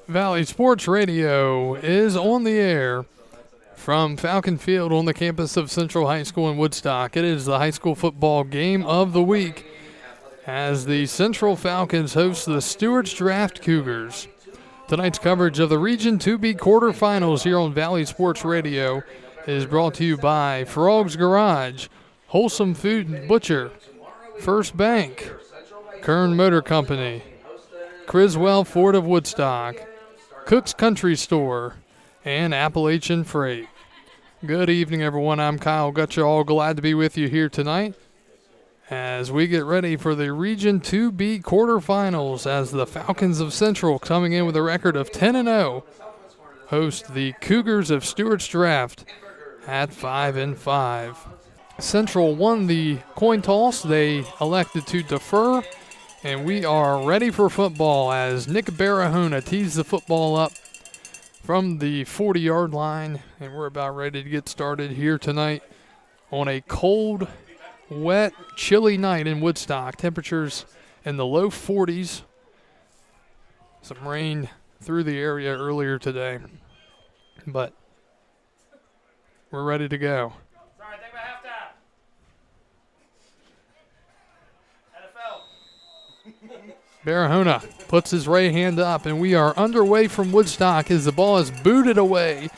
Valley Sports Radio is on the air from Falcon Field on the campus of Central High School in Woodstock. It is the high school football game of the week as the Central Falcons host the Stuarts Draft Cougars. Tonight's coverage of the Region 2B quarterfinals here on Valley Sports Radio is brought to you by Frog's Garage, Wholesome Food and Butcher, First Bank, Kern Motor Company, Criswell Ford of Woodstock, Cook's Country Store, and Appalachian Freight. Good evening, everyone. I'm Kyle Gutschall. Glad to be with you here tonight as we get ready for the Region 2B quarterfinals as the Falcons of Central, coming in with a record of 10-0, host the Cougars of Stuarts Draft at 5-5. Central won the coin toss. They elected to defer, and we are ready for football as Nick Barahona tees the football up from the 40-yard line, and we're about ready to get started here tonight on a cold, wet, chilly night in Woodstock. Temperatures in the low 40s. Some rain through the area earlier today, but we're ready to go. Sorry, think about halftime. NFL. Barahona puts his right hand up, and we are underway from Woodstock as the ball is booted away.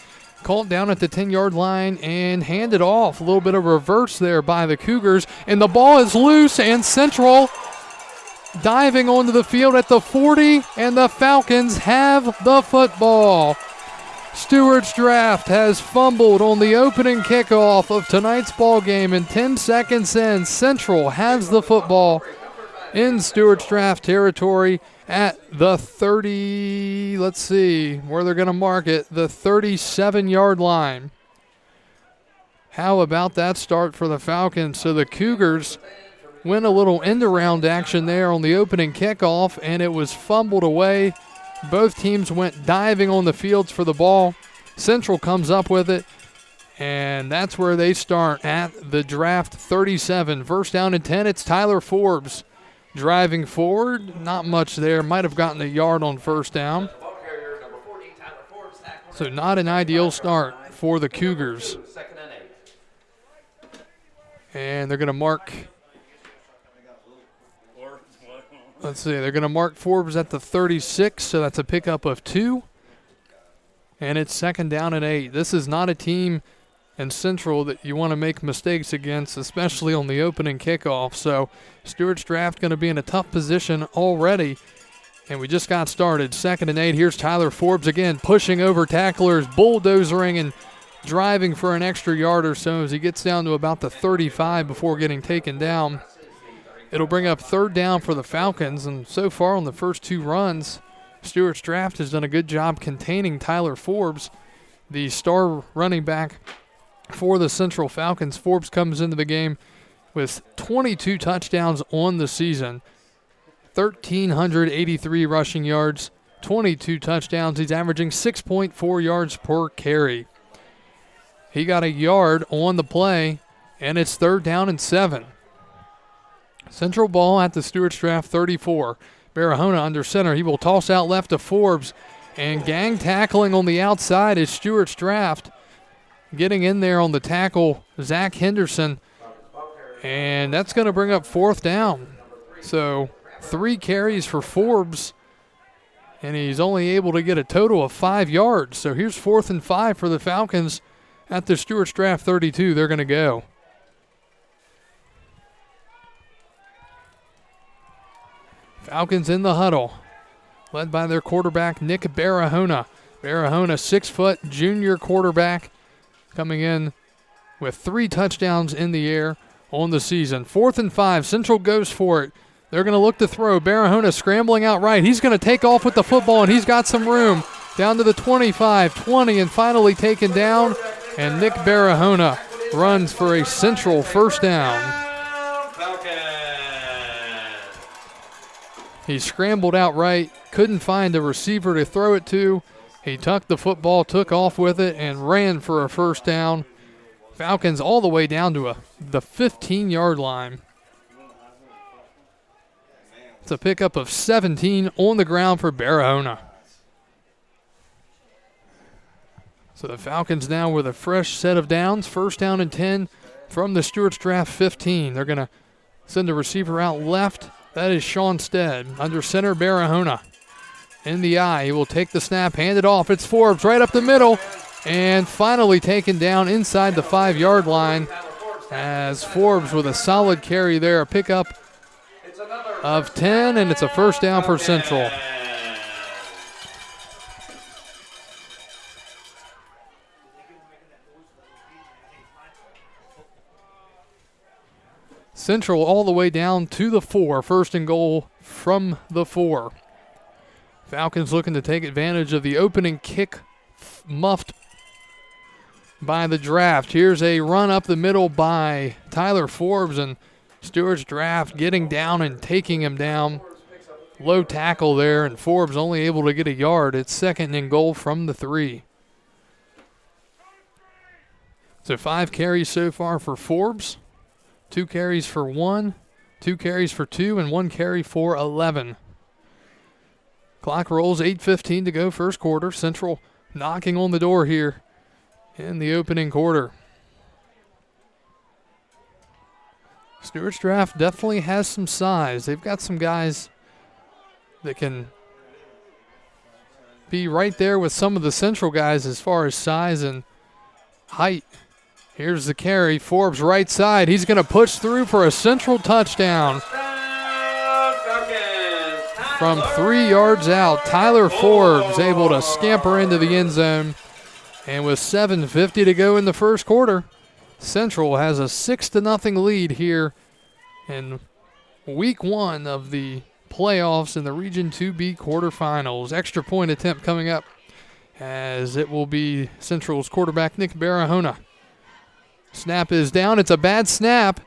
Called down at the 10-yard line and handed off. A little bit of reverse there by the Cougars. And the ball is loose, and Central diving onto the field at the 40, and the Falcons have the football. Stuarts Draft has fumbled on the opening kickoff of tonight's ball game, and 10 seconds in, Central has the football in Stuarts Draft territory at the 30, let's see where they're going to mark it, the 37-yard line. How about that start for the Falcons? So the Cougars win a little end-around action there on the opening kickoff, and it was fumbled away. Both teams went diving on the fields for the ball. Central comes up with it, and that's where they start at the draft 37. First down and 10, it's Tyler Forbes driving forward. Not much there. Might have gotten a yard on first down. So not an ideal start for the Cougars. And they're going to mark, let's see, they're going to mark Forbes at the 36, so that's a pickup of 2. And it's second down and 8. This is not a team in Central that you want to make mistakes against, especially on the opening kickoff. So Stuarts Draft going to be in a tough position already, and we just got started. Second and 8. Here's Tyler Forbes again, pushing over tacklers, bulldozering and driving for an extra yard or so as he gets down to about the 35 before getting taken down. It'll bring up third down for the Falcons, and so far on the first 2 runs, Stuarts Draft has done a good job containing Tyler Forbes, the star running back for the Central Falcons. Forbes comes into the game with 22 touchdowns on the season, 1,383 rushing yards, 22 touchdowns. He's averaging 6.4 yards per carry. He got a yard on the play, and it's third down and 7. Central ball at the Stuarts Draft 34. Barahona under center. He will toss out left to Forbes, and gang tackling on the outside is Stuarts Draft. Getting in there on the tackle, Zach Henderson, and that's going to bring up fourth down. So 3 carries for Forbes, and he's only able to get a total of 5 yards. So here's 4th and 5 for the Falcons at the Stuarts Draft 32. They're going to go. Falcons in the huddle, led by their quarterback, Nick Barahona. Barahona, 6-foot junior quarterback, coming in with 3 touchdowns in the air on the season. 4th and 5. Central goes for it. They're going to look to throw. Barahona scrambling out right. He's going to take off with the football, and he's got some room. Down to the 25, 20, and finally taken down. And Nick Barahona runs for a Central first down. He scrambled out right, couldn't find a receiver to throw it to. He tucked the football, took off with it, and ran for a first down. Falcons all the way down to the 15-yard line. It's a pickup of 17 on the ground for Barahona. So the Falcons now with a fresh set of downs. First down and 10 from the Stuarts draft 15. They're going to send a receiver out left. That is Sean Stead. Under center, Barahona. In the eye, he will take the snap, hand it off. It's Forbes right up the middle. And finally taken down inside the 5-yard line as Forbes with a solid carry there. A pickup of 10, and it's a first down for Central. Central all the way down to the 4. First and goal from the 4. Falcons looking to take advantage of the opening kick muffed by the draft. Here's a run up the middle by Tyler Forbes, and Stuarts draft getting down and taking him down. Low tackle there, and Forbes only able to get a yard. It's second and goal from the 3. So 5 carries so far for Forbes. 2 carries for 1, 2 carries for 2, and 1 carry for 11. Clock rolls, 8:15 to go, first quarter. Central knocking on the door here in the opening quarter. Stuarts draft definitely has some size. They've got some guys that can be right there with some of the Central guys as far as size and height. Here's the carry. Forbes right side. He's going to push through for a Central touchdown. From 3 yards out, Tyler Forbes able to scamper into the end zone. And with 7:50 to go in the first quarter, Central has a 6-0 lead here in week 1 of the playoffs in the Region 2B quarterfinals. Extra point attempt coming up as it will be Central's quarterback, Nick Barahona. Snap is down. It's a bad snap.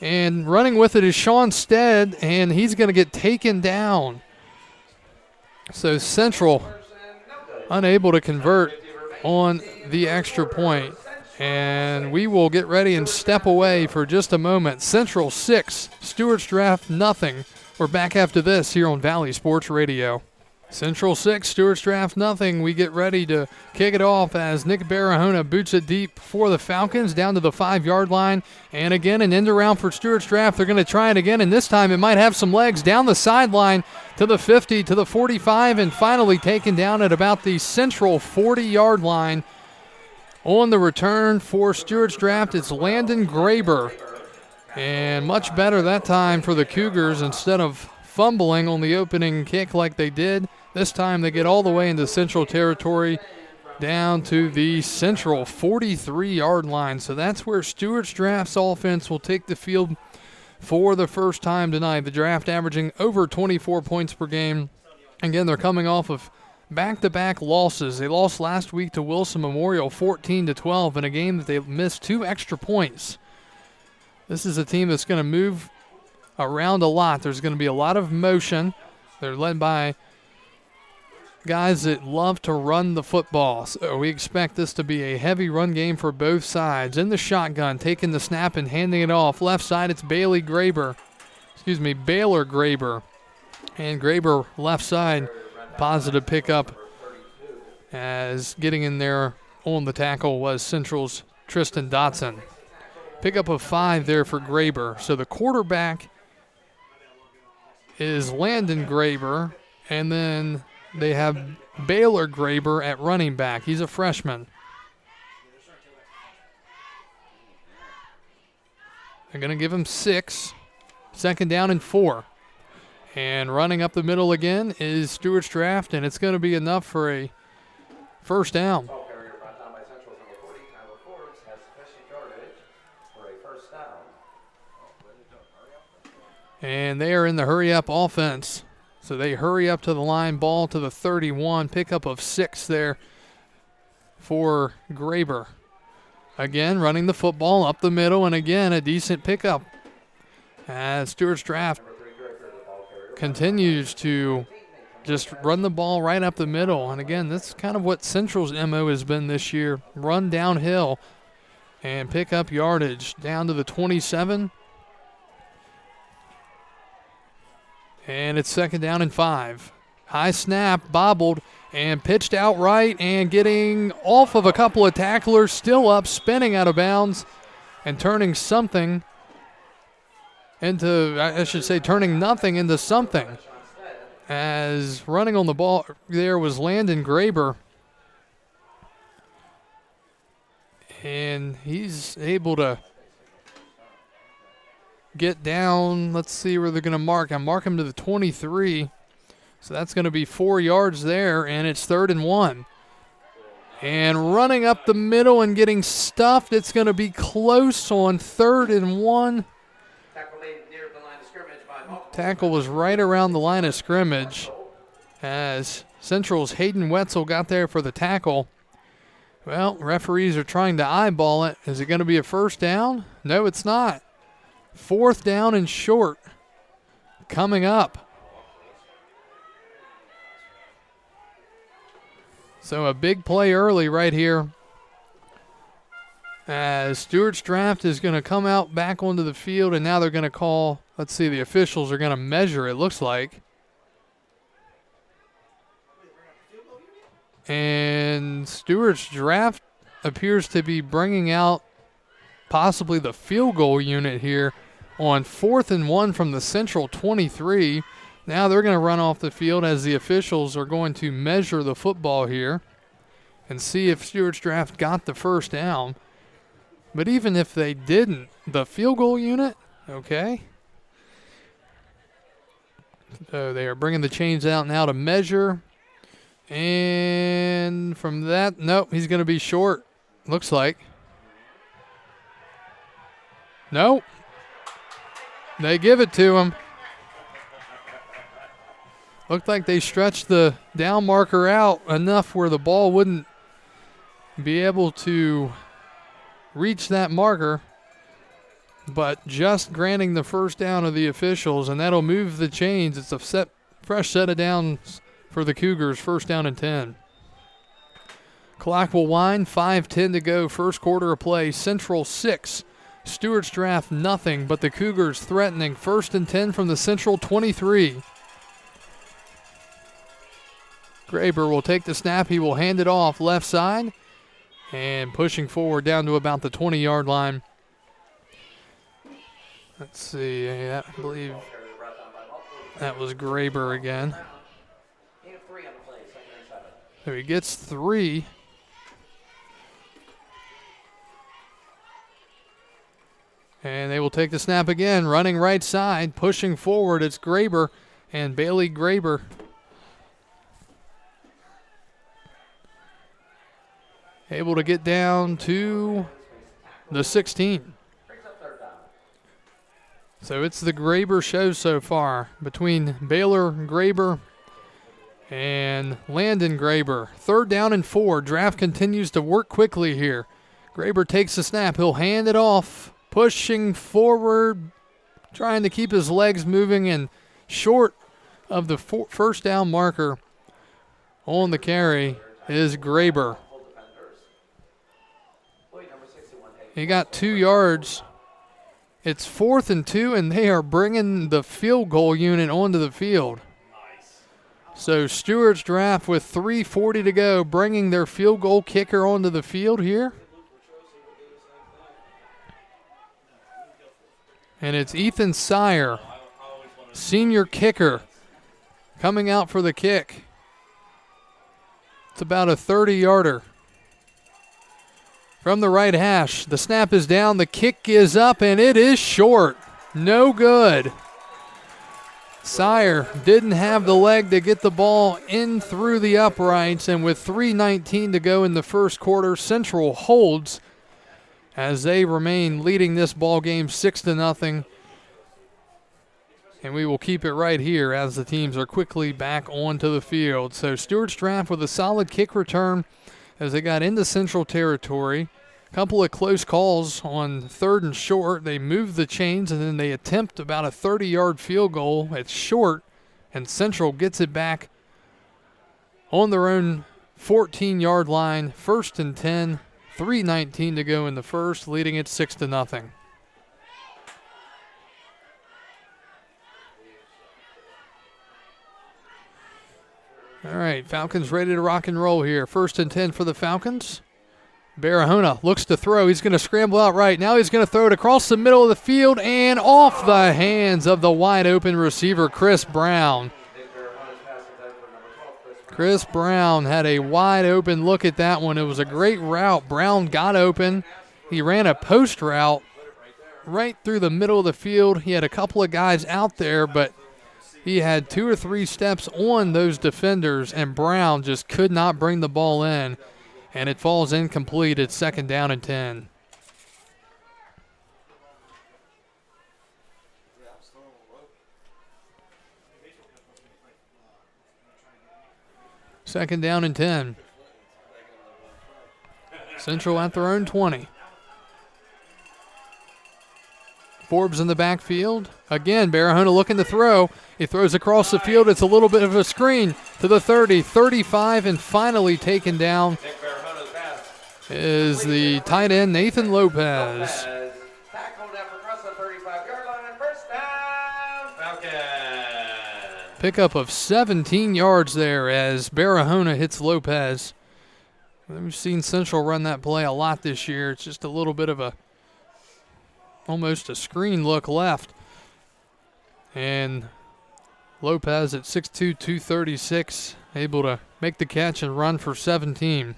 And running with it is Sean Stead, and he's going to get taken down. So Central unable to convert on the extra point. And we will get ready and step away for just a moment. Central 6, Stuarts draft nothing. We're back after this here on Valley Sports Radio. Central 6, Stuarts draft nothing. We get ready to kick it off as Nick Barahona boots it deep for the Falcons down to the 5-yard line. And again, an end around for Stuarts draft. They're going to try it again, and this time it might have some legs down the sideline to the 50, to the 45, and finally taken down at about the Central 40-yard line. On the return for Stuarts draft, it's Landon Graber. And much better that time for the Cougars. Instead of fumbling on the opening kick like they did, this time they get all the way into Central territory down to the Central 43-yard line. So that's where Stuarts draft's offense will take the field for the first time tonight. The draft averaging over 24 points per game. Again, they're coming off of back-to-back losses. They lost last week to Wilson Memorial 14-12 in a game that they missed 2 extra points. This is a team that's going to move around a lot. There's going to be a lot of motion. They're led by guys that love to run the football. So we expect this to be a heavy run game for both sides. In the shotgun, taking the snap and handing it off. Left side, it's Baylor Graber. And Graber left side, positive pickup as getting in there on the tackle was Central's Tristan Dotson. Pickup of 5 there for Graber. So the quarterback is Landon Graber, and then they have Baylor Graber at running back. He's a freshman. They're going to give him 6. Second down and 4. And running up the middle again is Stuarts draft, and it's going to be enough for a first down. And they are in the hurry-up offense. So they hurry up to the line, ball to the 31, pickup of 6 there for Graber. Again, running the football up the middle, and again, a decent pickup. As Stuarts draft continues to just run the ball right up the middle. And again, that's kind of what Central's MO has been this year. Run downhill and pick up yardage down to the 27. And it's second down and 5. High snap, bobbled, and pitched outright and getting off of a couple of tacklers, still up, spinning out of bounds and turning something into, I should say, turning nothing into something. As running on the ball there was Landon Graber. And he's able to get down. Let's see where they're going to mark. I mark him to the 23. So that's going to be 4 yards there, and it's 3rd and 1. And running up the middle and getting stuffed, it's going to be close on 3rd and 1. Tackle was right around the line of scrimmage as Central's Hayden Wetzel got there for the tackle. Well, referees are trying to eyeball it. Is it going to be a first down? No, it's not. 4th down and short coming up. So a big play early right here as Stuarts Draft is going to come out back onto the field, and now they're going to call, let's see, the officials are going to measure, it looks like. And Stuarts Draft appears to be bringing out possibly the field goal unit here on 4th and 1 from the Central 23. Now they're going to run off the field as the officials are going to measure the football here and see if Stuarts Draft got the first down. But even if they didn't, the field goal unit, okay. So they are bringing the chains out now to measure. And from that, nope, he's going to be short, looks like. Nope. They give it to him. Looked like they stretched the down marker out enough where the ball wouldn't be able to reach that marker, but just granting the first down of the officials, and that'll move the chains. It's a fresh set of downs for the Cougars, 1st down and 10. Clock will wind, 5:10 to go, first quarter of play. Central 6, Stuarts Draft nothing, but the Cougars threatening 1st and 10 from the Central 23. Graber will take the snap. He will hand it off left side and pushing forward down to about the 20-yard line. Let's see. I believe that was Graber again. So he gets 3. And they will take the snap again. Running right side, pushing forward. It's Graber and Bailey Graber. Able to get down to the 16. So it's the Graber show so far between Baylor Graber and Landon Graber. 3rd down and 4. Draft continues to work quickly here. Graber takes the snap. He'll hand it off, pushing forward, trying to keep his legs moving, and short of the first down marker on the carry is Graber. He got 2 yards. It's 4th and 2, and they are bringing the field goal unit onto the field. So Stuarts Draft with 3:40 to go, bringing their field goal kicker onto the field here. And it's Ethan Sire, senior kicker, coming out for the kick. It's about a 30-yarder. From the right hash, the snap is down, the kick is up, and it is short. No good. Sire didn't have the leg to get the ball in through the uprights, and with 3:19 to go in the first quarter, Central holds as they remain leading this ball game 6-0. And we will keep it right here as the teams are quickly back onto the field. So Stuarts Draft with a solid kick return as they got into Central territory. A couple of close calls on 3rd and short. They move the chains, and then they attempt about a 30-yard field goal. It's short, and Central gets it back on their own 14-yard line. 1st and 10, 3:19 to go in the first, leading it 6-0. All right, Falcons ready to rock and roll here. 1st and 10 for the Falcons. Barahona looks to throw. He's going to scramble out right. Now he's going to throw it across the middle of the field and off the hands of the wide open receiver, Chris Brown. Chris Brown had a wide open look at that one. It was a great route. Brown got open. He ran a post route right through the middle of the field. He had a couple of guys out there, but he had 2 or 3 steps on those defenders, and Brown just could not bring the ball in. And it falls incomplete. It's 2nd down and 10. Second down and 10. Central at their own 20. Forbes in the backfield. Again, Barahona looking to throw. He throws across the field. It's a little bit of a screen to the 30, 35, and finally taken down is the tight end, Nathan Lopez. Tackled across the 35-yard line, and first down, Falcons. Pickup of 17 yards there as Barahona hits Lopez. We've seen Central run that play a lot this year. It's just a little bit of almost a screen look left. And Lopez at 6'2", 236, able to make the catch and run for 17.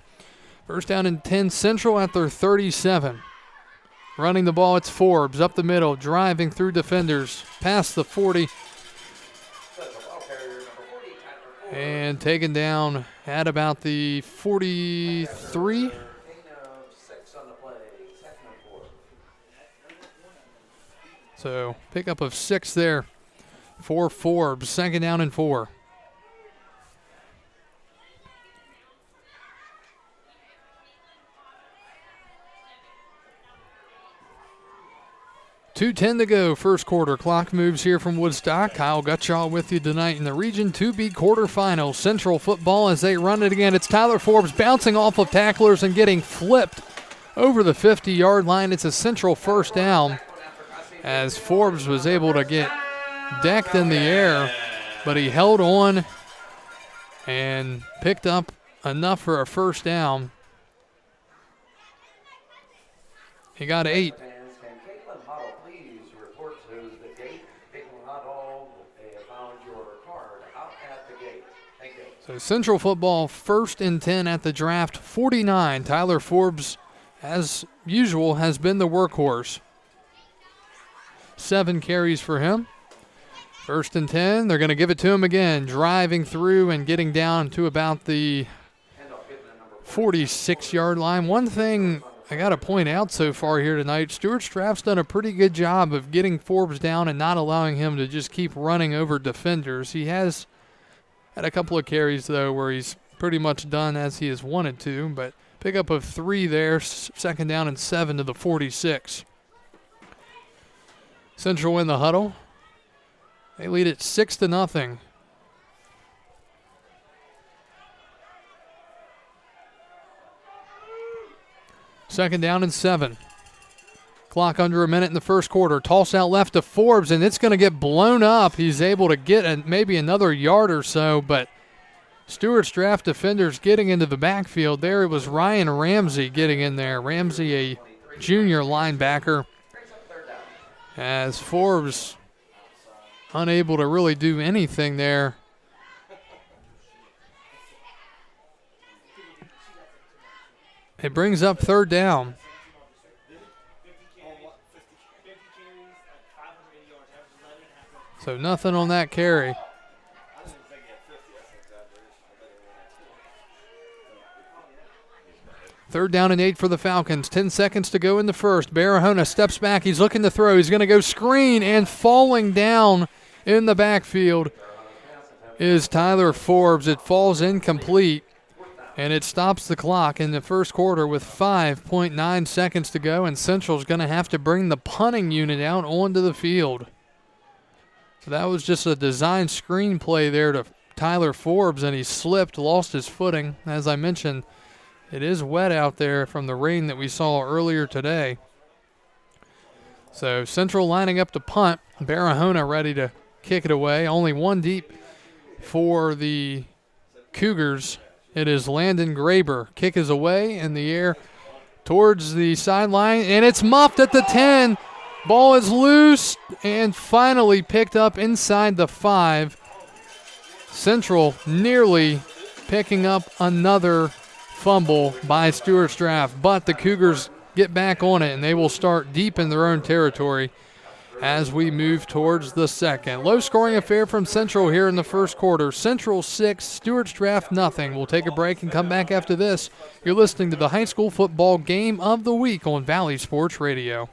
1st down and 10, Central at their 37. Running the ball, it's Forbes up the middle, driving through defenders, past the 40. And taken down at about the 43. So pickup of 6 there for Forbes. 2nd down and 4. .210 to go, first quarter. Clock moves here from Woodstock. Kyle Gutschall with you tonight in the Region 2B quarterfinals. Central football as they run it again. It's Tyler Forbes bouncing off of tacklers and getting flipped over the 50-yard line. It's a Central 1st down as Forbes was able to get decked in the air, but he held on and picked up enough for a 1st down. He got 8. So Central football 1st and 10 at the draft, 49. Tyler Forbes, as usual, has been the workhorse. 7 carries for him. 1st and 10, they're going to give it to him again, driving through and getting down to about the 46-yard line. One thing I got to point out so far here tonight, Stuarts draft's done a pretty good job of getting Forbes down and not allowing him to just keep running over defenders. He has had a couple of carries, though, where he's pretty much done as he has wanted to, but pickup of 3 there, 2nd down and 7 to the 46. Central in the huddle. They lead it 6-0. Second down and 7. Clock under a minute in the first quarter. Toss out left to Forbes, and it's going to get blown up. He's able to get maybe another yard or so, but Stuarts draft defenders getting into the backfield. There it was Ryan Ramsey getting in there. Ramsey, a junior linebacker, as Forbes unable to really do anything there. It brings up 3rd down. So nothing on that carry. Third down and 8 for the Falcons. 10 seconds to go in the first. Barahona steps back. He's looking to throw. He's going to go screen, and falling down in the backfield is Tyler Forbes. It falls incomplete, and it stops the clock in the first quarter with 5.9 seconds to go, and Central's going to have to bring the punting unit out onto the field. So that was just a design screen play there to Tyler Forbes, and he slipped, lost his footing. As I mentioned, it is wet out there from the rain that we saw earlier today. So Central lining up to punt. Barahona ready to kick it away. Only one deep for the Cougars. It is Landon Graber. Kick is away in the air towards the sideline, and it's muffed at the 10. Ball is loose and finally picked up inside the 5. Central nearly picking up another fumble by Stuarts Draft, but the Cougars get back on it, and they will start deep in their own territory as we move towards the second. Low-scoring affair from Central here in the first quarter. Central 6, Stuarts Draft nothing. We'll take a break and come back after this. You're listening to the high school football game of the week on Valley Sports Radio.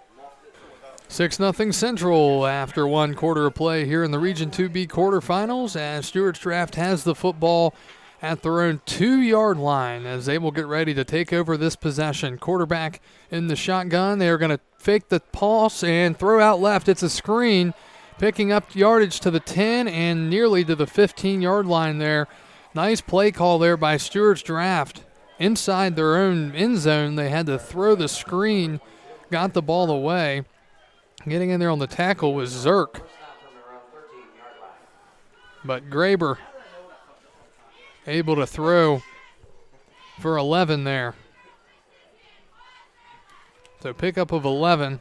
6-0 Central after one quarter of play here in the Region 2B quarterfinals, as Stuarts Draft has the football at their own 2-yard line as they will get ready to take over this possession. Quarterback in the shotgun. They are going to fake the pass and throw out left. It's a screen, picking up yardage to the 10 and nearly to the 15-yard line there. Nice play call there by Stuarts Draft. Inside their own end zone, they had to throw the screen, got the ball away. Getting in there on the tackle was Zirk. But Graber able to throw for 11 there. So pickup of 11.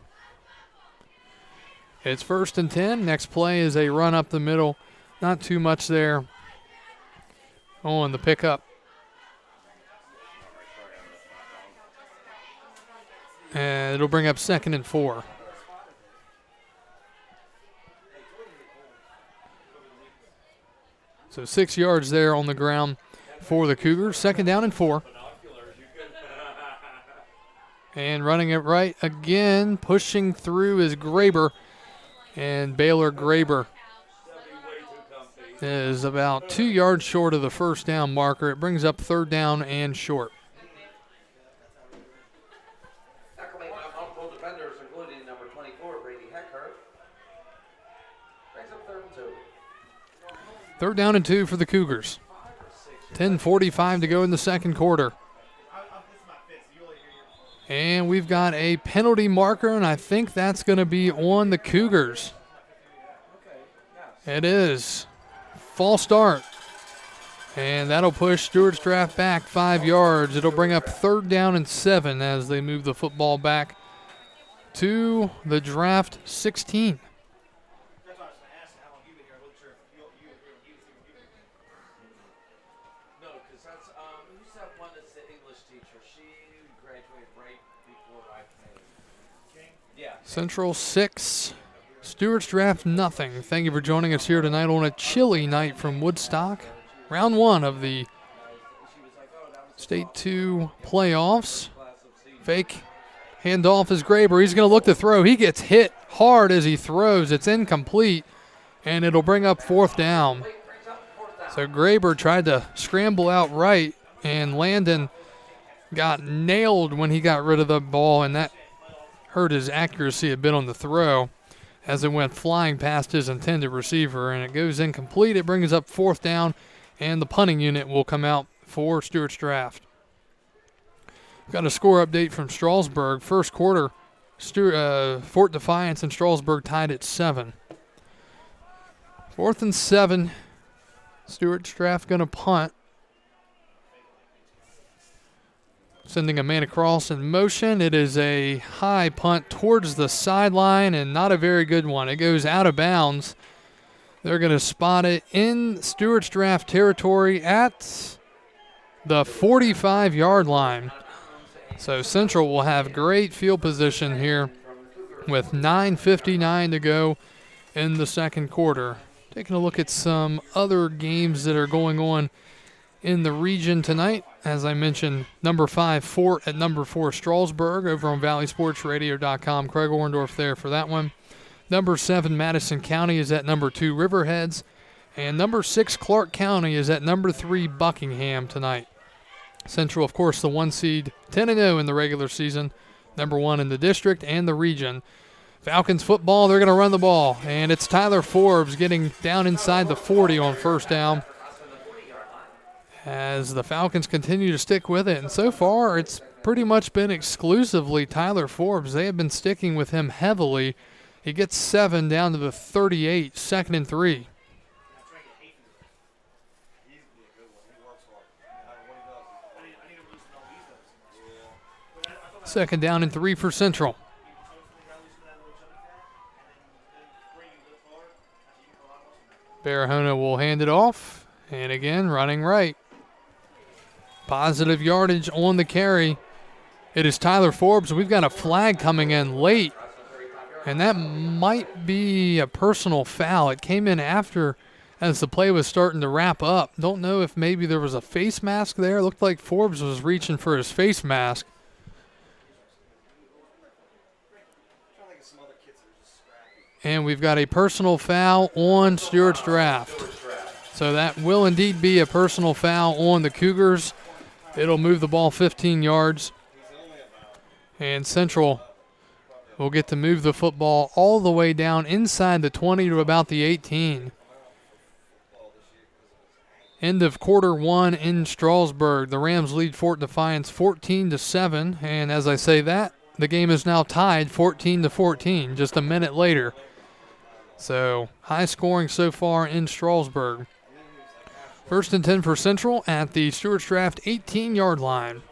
It's 1st and 10. Next play is a run up the middle. Not too much there on the pickup. And it'll bring up 2nd and 4. So 6 yards there on the ground for the Cougars. 2nd down and 4. And running it right again, pushing through is Graber. And Baylor Graber is about 2 yards short of the first down marker. It brings up 3rd down and short. Multiple defenders, including number 24, Brady Heckert. Brings up 3rd and 2. 3rd down and 2 for the Cougars. 10:45 to go in the second quarter. And we've got a penalty marker, and I think that's going to be on the Cougars. It is. False start. And that'll push Stuarts Draft back 5 yards. It'll bring up 3rd down and 7 as they move the football back to the Draft 16. Central 6, Stuarts Draft nothing. Thank you for joining us here tonight on a chilly night from Woodstock. Round 1 of the State 2 playoffs. Fake handoff is Graber. He's going to look to throw. He gets hit hard as he throws. It's incomplete, and it'll bring up 4th down. So Graber tried to scramble out right, and Landon got nailed when he got rid of the ball, and that hurt his accuracy a bit on the throw as it went flying past his intended receiver, and it goes incomplete. It brings up 4th down, and the punting unit will come out for Stuarts Draft. Got a score update from Strasburg. First quarter, Fort Defiance and Strasburg tied at 7. 4th and 7. Stuarts Draft going to punt. Sending a man across in motion. It is a high punt towards the sideline and not a very good one. It goes out of bounds. They're going to spot it in Stuarts Draft territory at the 45-yard line. So Central will have great field position here with 9:59 to go in the second quarter. Taking a look at some other games that are going on in the region tonight. As I mentioned, number 5, Fort at number 4, Strasburg, over on ValleySportsRadio.com. Craig Orndorff there for that one. Number 7, Madison County is at number 2, Riverheads. And number 6, Clark County is at number 3, Buckingham tonight. Central, of course, the 1 seed, 10-0 in the regular season, number 1 in the district and the region. Falcons football, they're going to run the ball. And it's Tyler Forbes getting down inside the 40 on first down, as the Falcons continue to stick with it. And so far, it's pretty much been exclusively Tyler Forbes. They have been sticking with him heavily. He gets 7 down to the 38, 2nd and 3. Second down and 3 for Central. Barahona will hand it off. And again, running right. Positive yardage on the carry. It is Tyler Forbes. We've got a flag coming in late. And that might be a personal foul. It came in after as the play was starting to wrap up. Don't know if maybe there was a face mask there. It looked like Forbes was reaching for his face mask. And we've got a personal foul on Stuarts Draft. So that will indeed be a personal foul on the Cougars. It'll move the ball 15 yards. And Central will get to move the football all the way down inside the 20 to about the 18. End of quarter one in Strasburg. The Rams lead Fort Defiance 14-7. And as I say that, the game is now tied 14-14 just a minute later. So high scoring so far in Strasburg. First and 10 for Central at the Stuarts Draft 18-yard line.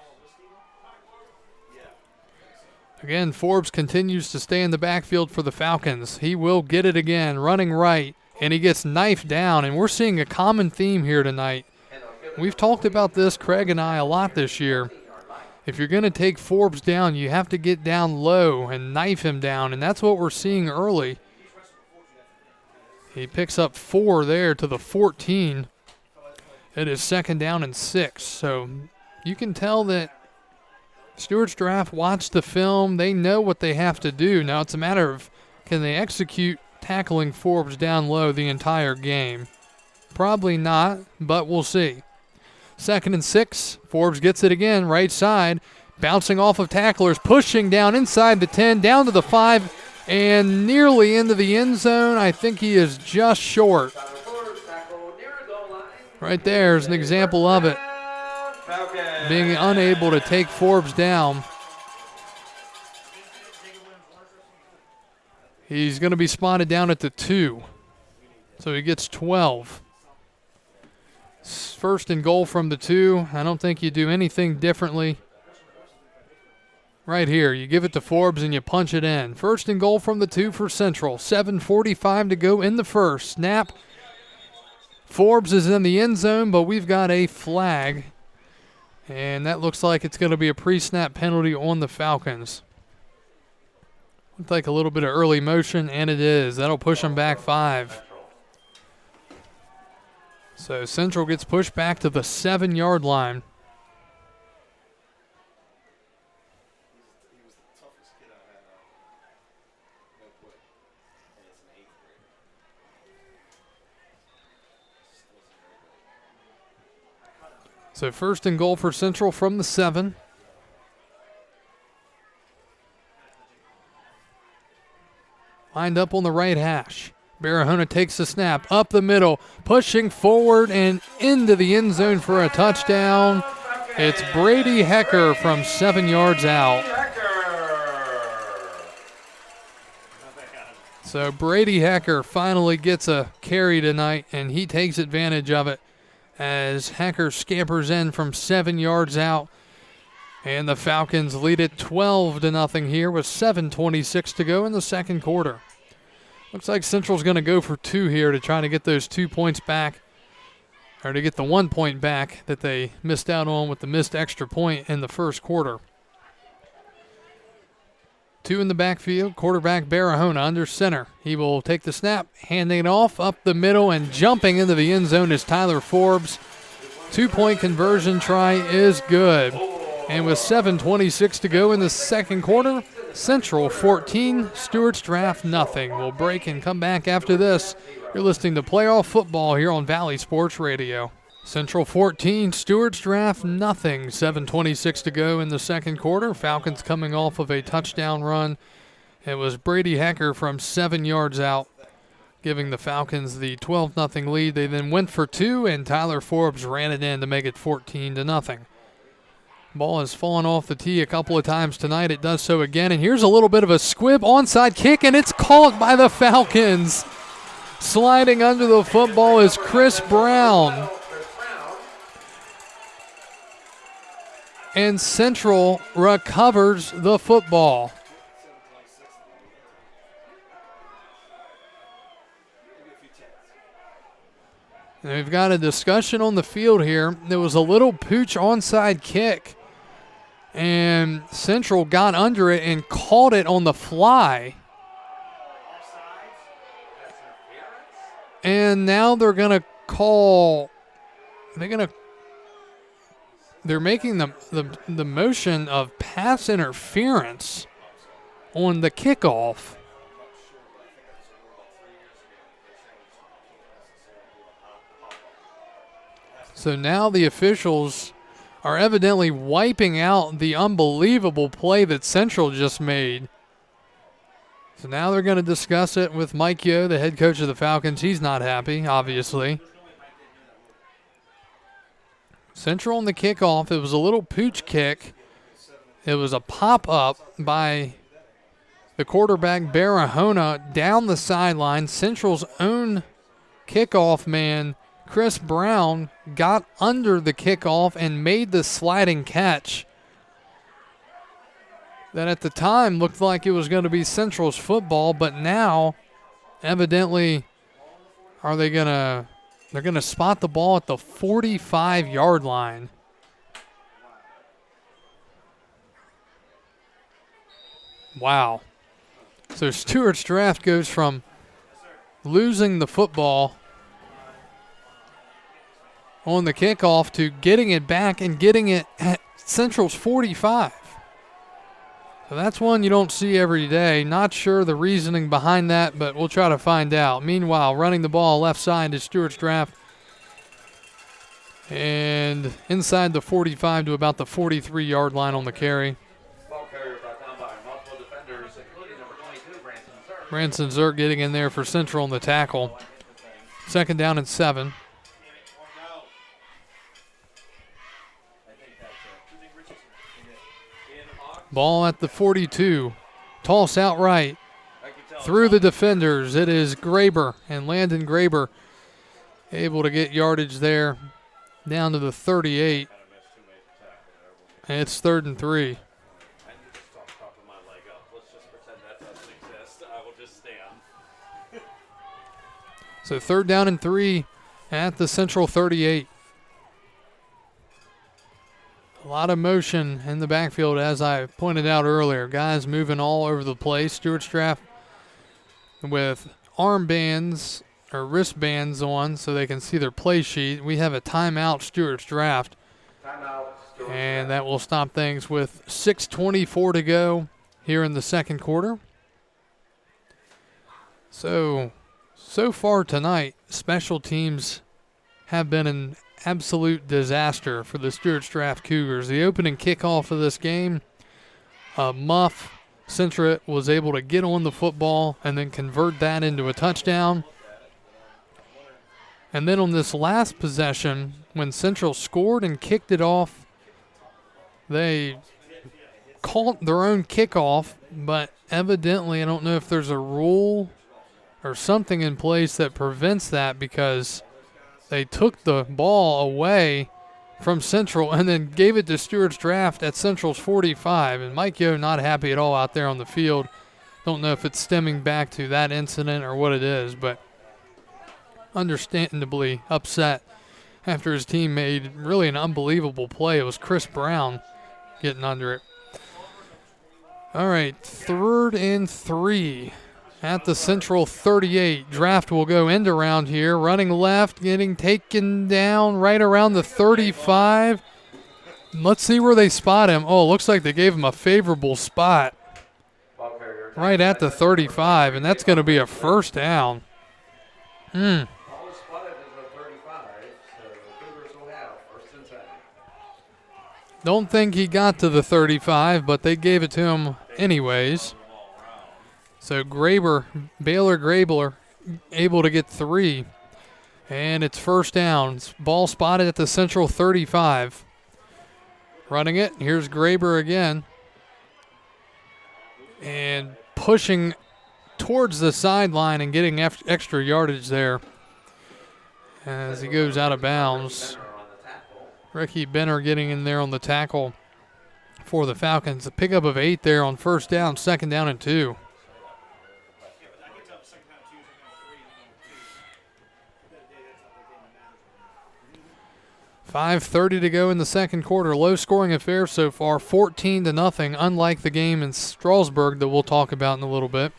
Again, Forbes continues to stay in the backfield for the Falcons. He will get it again, running right, and he gets knifed down. And we're seeing a common theme here tonight. We've talked about this, Craig and I, a lot this year. If you're going to take Forbes down, you have to get down low and knife him down, and that's what we're seeing early. He picks up 4 there to the 14. It is second down and 6. So you can tell that Stuarts Draft watched the film. They know what they have to do. Now it's a matter of can they execute tackling Forbes down low the entire game. Probably not, but we'll see. Second and 6. Forbes gets it again, right side. Bouncing off of tacklers, pushing down inside the 10, down to the 5, and nearly into the end zone. I think he is just short. Right there is an example of it. Being unable to take Forbes down. He's going to be spotted down at the 2. So he gets 12. First and goal from the 2. I don't think you do anything differently. Right here, you give it to Forbes and you punch it in. First and goal from the 2 for Central. 7:45 to go in the first. Snap. Forbes is in the end zone, but we've got a flag. And that looks like it's going to be a pre-snap penalty on the Falcons. Looked like a little bit of early motion, and it is. That'll push them back 5. So Central gets pushed back to the 7-yard line. So first and goal for Central from the 7. Lined up on the right hash. Barahona takes the snap up the middle, pushing forward and into the end zone for a touchdown. It's Brady Hecker from 7 yards out. So Brady Hecker finally gets a carry tonight, and he takes advantage of it as Hecker scampers in from 7 yards out. And the Falcons lead it 12-0 here with 7:26 to go in the second quarter. Looks like Central's going to go for 2 here to try to get those 2 points back, or to get the 1 point back that they missed out on with the missed extra point in the first quarter. 2 in the backfield. Quarterback Barahona under center. He will take the snap, handing it off up the middle, and jumping into the end zone is Tyler Forbes. 2-point conversion try is good. And with 7:26 to go in the second quarter, Central 14, Stuarts Draft nothing. We'll break and come back after this. You're listening to Playoff Football here on Valley Sports Radio. Central 14, Stuarts Draft nothing. 7:26 to go in the second quarter. Falcons coming off of a touchdown run. It was Brady Hecker from 7 yards out, giving the Falcons the 12-0 lead. They then went for 2, and Tyler Forbes ran it in to make it 14-0. Ball has fallen off the tee a couple of times tonight. It does so again, and here's a little bit of a squib onside kick, and it's caught by the Falcons. Sliding under the football is Chris Brown. and Central recovers the football. And we've got a discussion on the field here. There was a little pooch onside kick, and Central got under it and caught it on the fly. And now they're going to call. They're making the motion of pass interference on the kickoff. So now the officials are evidently wiping out the unbelievable play that Central just made. So now they're going to discuss it with Mike Yo, the head coach of the Falcons. He's not happy, obviously. Central on the kickoff, it was a little pooch kick. It was a pop-up by the quarterback, Barahona, down the sideline. Central's own kickoff man, Chris Brown, got under the kickoff and made the sliding catch that at the time looked like it was going to be Central's football, but now evidently they're going to spot the ball at the 45-yard line. Wow. So Stuarts Draft goes from losing the football on the kickoff to getting it back and getting it at Central's 45. So that's one you don't see every day. Not sure the reasoning behind that, but we'll try to find out. Meanwhile, running the ball left side is Stuarts Draft. And inside the 45 to about the 43-yard line on the carry. Ball carrier brought down by multiple defenders, including number 22, Branson Zerk. Branson Zerk getting in there for Central on the tackle. 2nd down and 7. Ball at the 42. Toss out right. Through the defenders. It is Graber and Landon Graber able to get yardage there down to the 38. And it's 3rd and 3. So 3rd down and 3 at the Central 38. A lot of motion in the backfield, as I pointed out earlier. Guys moving all over the place. Stuarts Draft with armbands or wristbands on so they can see their play sheet. We have a timeout, Stuarts Draft. Timeout, Stuarts And that will stop things with 6:24 to go here in the second quarter. So far tonight, special teams have been an absolute disaster for the Stuarts Draft Cougars. The opening kickoff of this game, muff. Central was able to get on the football and then convert that into a touchdown. And then on this last possession, when Central scored and kicked it off, they called their own kickoff, but evidently I don't know if there's a rule or something in place that prevents that, because they took the ball away from Central and then gave it to Stuarts Draft at Central's 45. And Mike Yo not happy at all out there on the field. Don't know if it's stemming back to that incident or what it is, but understandably upset after his team made really an unbelievable play. It was Chris Brown getting under it. All right, 3rd and 3. At the Central 38. Draft will go end around here. Running left, getting taken down right around the 35. Let's see where they spot him. Oh, looks like they gave him a favorable spot right at the 35, and that's going to be a 1st down. Don't think he got to the 35, but they gave it to him anyways. So Baylor Graber, able to get 3. And it's 1st down. Ball spotted at the Central 35. Running it. Here's Graber again. And pushing towards the sideline and getting extra yardage there as he goes out of bounds. Ricky Benner getting in there on the tackle. for the Falcons. A pickup of 8 there on first down, second down and 2. 5:30 to go in the second quarter. Low-scoring affair so far, 14-0, unlike the game in Strasburg that we'll talk about in a little bit.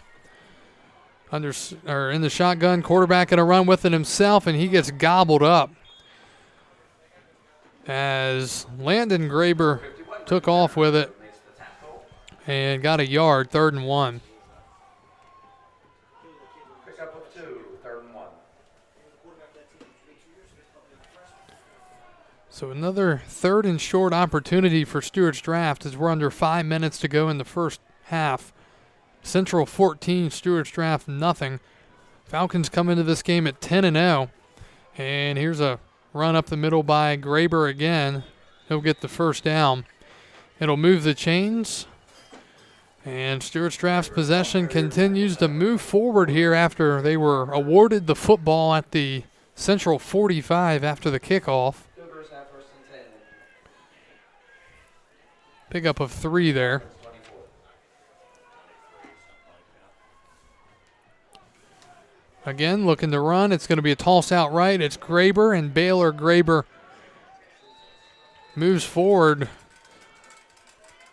In the shotgun, quarterback going to run with it himself, and he gets gobbled up as Landon Graber took off with it and got a yard, 3rd and 1. Pickup of 2, 3rd and 1. So another 3rd and short opportunity for Stuarts Draft as we're under 5 minutes to go in the first half. Central 14, Stuarts Draft nothing. Falcons come into this game at 10-0. And here's a run up the middle by Graber again. He'll get the first down. It'll move the chains. And Stuarts Draft's possession continues to move forward here after they were awarded the football at the Central 45 after the kickoff. Cougars have 1st and 10. Pickup of 3 there. Again, looking to run. It's going to be a toss out right. It's Graber and Baylor. Graber moves forward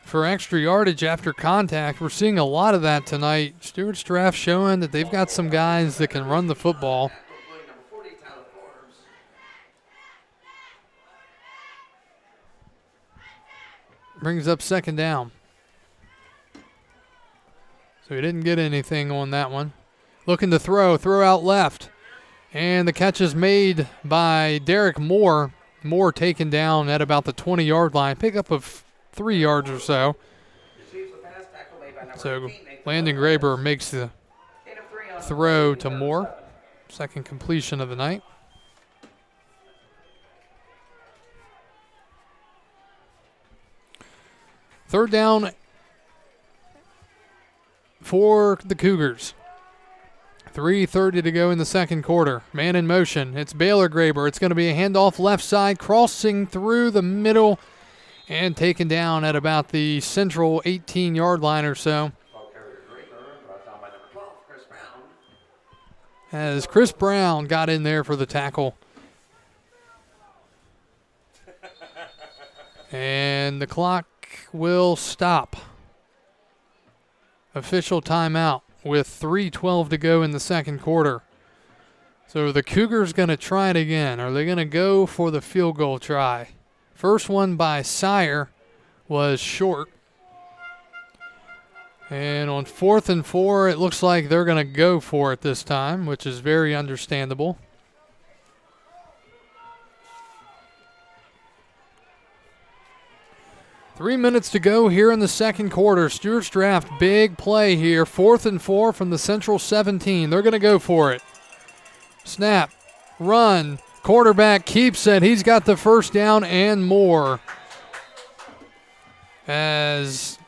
for extra yardage after contact. We're seeing a lot of that tonight. Stuarts Draft showing that they've got some guys that can run the football. Brings up second down. So he didn't get anything on that one. Looking to throw out left. And the catch is made by Derek Moore. Moore taken down at about the 20-yard line. Pickup of 3 yards or so. So Landon Graber makes the throw to Moore. Second completion of the night. Third down for the Cougars. 3:30 to go in the second quarter. Man in motion. It's Baylor Graber. It's going to be a handoff left side, crossing through the middle and taken down at about the central 18-yard line or so. As Chris Brown got in there for the tackle. And the clock will stop. Official timeout with 3:12 to go in the second quarter. So the Cougars going to try it again. Are they going to go for the field goal try? First one by Sire was short. And on 4th and 4, it looks like they're going to go for it this time, which is very understandable. Three minutes to go here in the second quarter. Stuarts Draft, big play here. 4th and 4 from the Central 17. They're going to go for it. Snap, run, quarterback keeps it. He's got the first down and more. As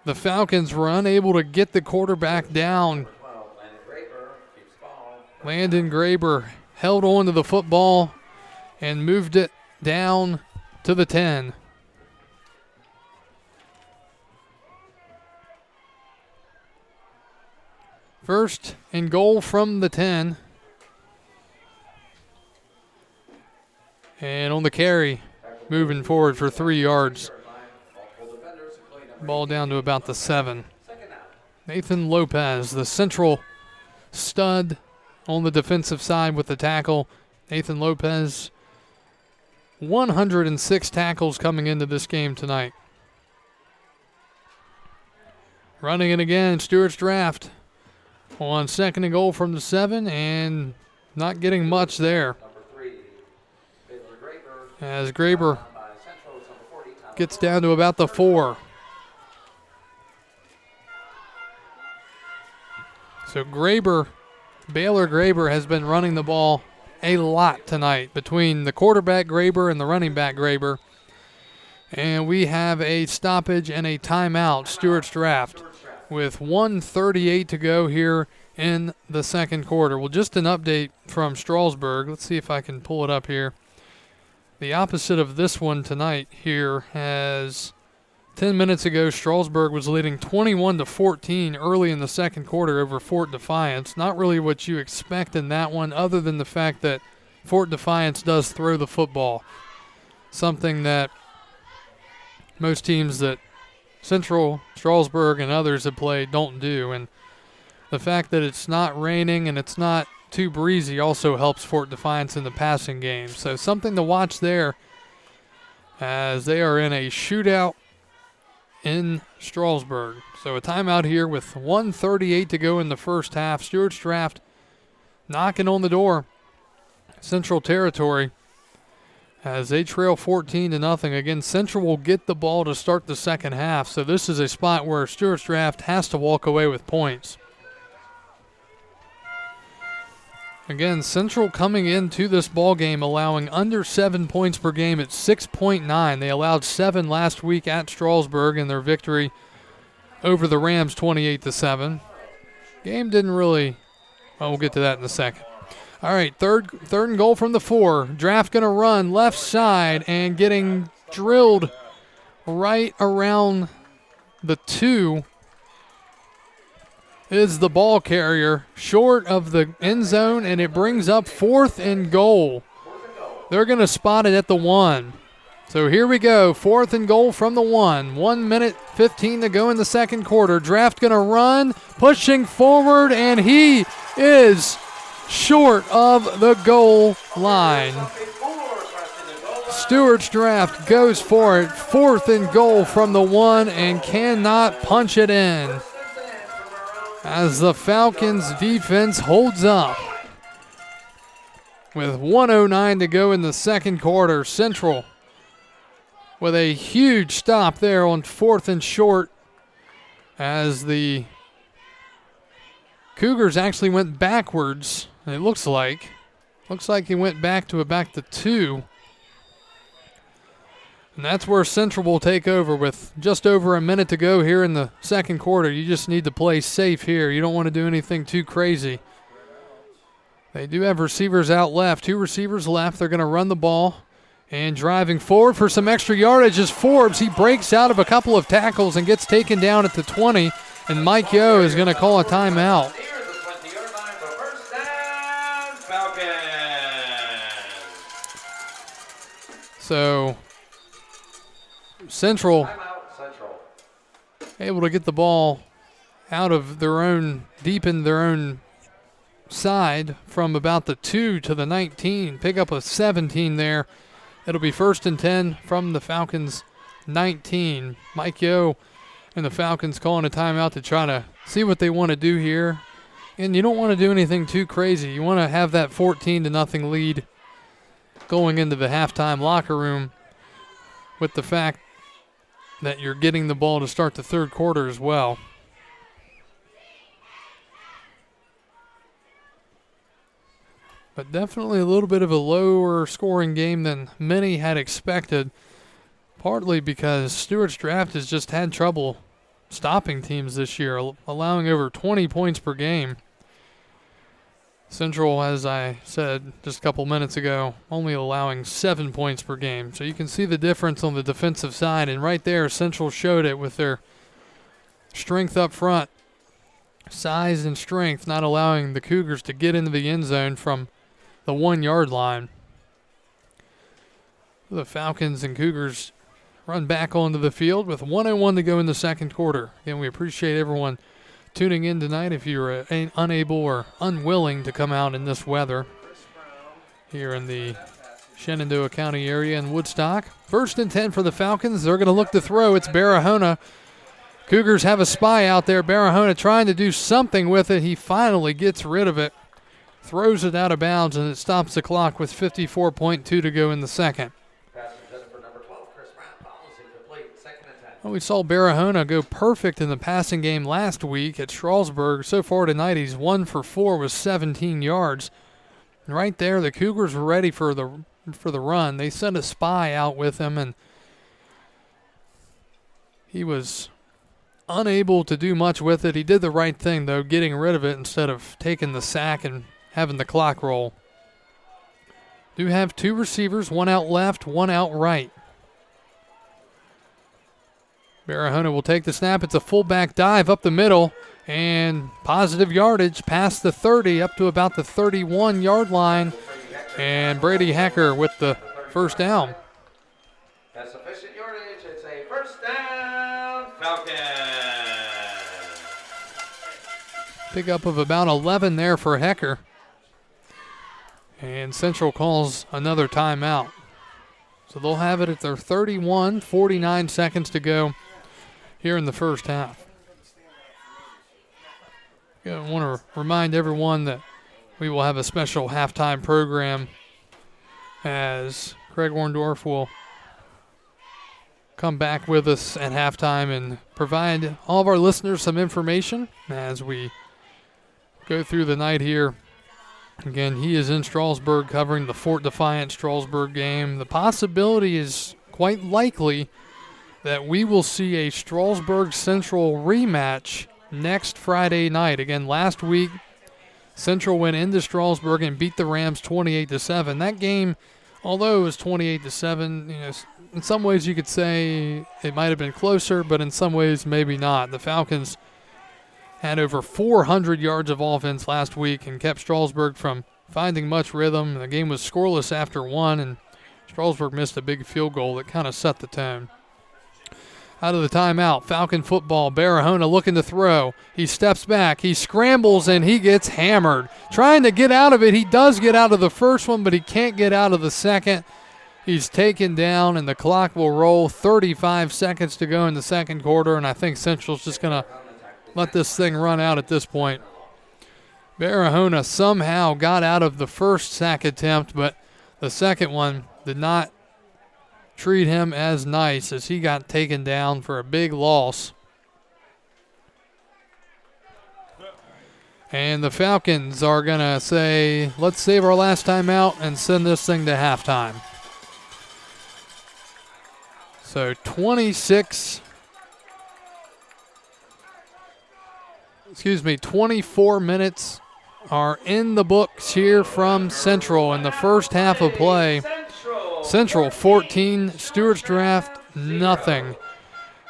the Falcons were unable to get the quarterback down. Landon Graber held on to the football and moved it down to the 10. First and goal from the 10. And on the carry, moving forward for 3 yards. Ball down to about the 7. Nathan Lopez, the central stud on the defensive side with the tackle. Nathan Lopez, 106 tackles coming into this game tonight. Running it again, Stuarts Draft. On 2nd and goal from the 7, and not getting much there. As Graber gets down to about the 4. So Baylor Graber has been running the ball a lot tonight between the quarterback Graber and the running back Graber. And we have a stoppage and a timeout, Stuarts Draft, with 1:38 to go here in the second quarter. Well, just an update from Strasburg. Let's see if I can pull it up here. the opposite of this one tonight here, as 10 minutes ago Strasburg was leading 21-14 early in the second quarter over Fort Defiance. Not really what you expect in that one, other than the fact that Fort Defiance does throw the football, something that most teams that Central, Strasburg, and others have played don't do. And the fact that it's not raining and it's not too breezy also helps Fort Defiance in the passing game. So something to watch there, as they are in a shootout in Strasburg. So a timeout here with 1:38 to go in the first half. Stuarts Draft knocking on the door. Central territory as they trail 14-0. Again, Central will get the ball to start the second half. So this is a spot where Stuarts Draft has to walk away with points. Again, Central coming into this ball game allowing under 7 points per game at 6.9. They allowed 7 last week at Strasburg in their victory over the Rams 28-7. Game didn't really, well, we'll get to that in a second. All right, third and goal from the 4. Draft going to run left side and getting drilled right around the 2 is the ball carrier, short of the end zone, and it brings up 4th and goal. They're going to spot it at the 1. So here we go, 4th and goal from the 1. 1 minute 15 to go in the second quarter. Draft going to run, pushing forward, and he is short of the goal line. Stuarts Draft goes for it, 4th and goal from the 1, and cannot punch it in, as the Falcons defense holds up. With 1:09 to go in the second quarter, Central with a huge stop there on 4th and short, as the Cougars actually went backwards. It looks like he went back to 2. And that's where Central will take over with just over a minute to go here in the second quarter. You just need to play safe here. You don't want to do anything too crazy. They do have receivers out left. 2 receivers left. They're going to run the ball. And driving forward for some extra yardage is Forbes. He breaks out of a couple of tackles and gets taken down at the 20. And Mike Yo is going to call a timeout. So Central able to get the ball out of their own, deep in their own side from about the 2 to the 19. Pick up a 17 there. It'll be 1st and 10 from the Falcons 19. Mike Yo and the Falcons calling a timeout to try to see what they want to do here. And you don't want to do anything too crazy. You want to have that 14-0 lead going into the halftime locker room, with the fact that you're getting the ball to start the third quarter as well. But definitely a little bit of a lower scoring game than many had expected, partly because Stuarts Draft has just had trouble stopping teams this year, allowing over 20 points per game. Central, as I said just a couple minutes ago, only allowing 7 points per game. So you can see the difference on the defensive side. And right there, Central showed it with their strength up front. Size and strength, not allowing the Cougars to get into the end zone from the 1-yard line. The Falcons and Cougars run back onto the field with 1:01 to go in the second quarter. Again, we appreciate everyone tuning in tonight. If you're unable or unwilling to come out in this weather here in the Shenandoah County area in Woodstock. 1st and 10 for the Falcons. They're going to look to throw. It's Barahona. Cougars have a spy out there. Barahona trying to do something with it. He finally gets rid of it, throws it out of bounds, and it stops the clock with 54.2 to go in the second. Well, we saw Barahona go perfect in the passing game last week at Strasburg. So far tonight, he's 1 for 4 with 17 yards. And right there, the Cougars were ready for the run. They sent a spy out with him, and he was unable to do much with it. He did the right thing, though, getting rid of it instead of taking the sack and having the clock roll. do have two receivers, one out left, one out right. Barahona will take the snap. It's a fullback dive up the middle, and positive yardage past the 30 up to about the 31-yard line. And Brady Hecker with the first down. That's sufficient yardage. It's a first down, Falcons. Pickup of about 11 there for Hecker. And Central calls another timeout. So they'll have it at their 31, 49 seconds to go here in the first half. I want to remind everyone that we will have a special halftime program as Craig Orndorff will come back with us at halftime and provide all of our listeners some information as we go through the night here. Again, he is in Strasburg covering the Fort Defiant Strasburg game. The possibility is quite likely that we will see a Strasburg Central rematch next Friday night. Again, last week, Central went into Strasburg and beat the Rams 28-7. That game, although it was 28-7, in some ways you could say it might have been closer, but in some ways maybe not. The Falcons had over 400 yards of offense last week and kept Strasburg from finding much rhythm. The game was scoreless after one, and Strasburg missed a big field goal that kind of set the tone. Out of the timeout, Falcon football, Barahona looking to throw. He steps back, he scrambles, and he gets hammered. Trying to get out of it. He does get out of the first one, but he can't get out of the second. He's taken down, and the clock will roll. 35 seconds to go in the second quarter, and I think Central's just going to let this thing run out at this point. Barahona somehow got out of the first sack attempt, but the second one did not treat him as nice as he got taken down for a big loss. And the Falcons are going to say, let's save our last time out and send this thing to halftime. So 24 minutes are in the books here from Central in the first half of play. Central 14, Stuarts Draft nothing.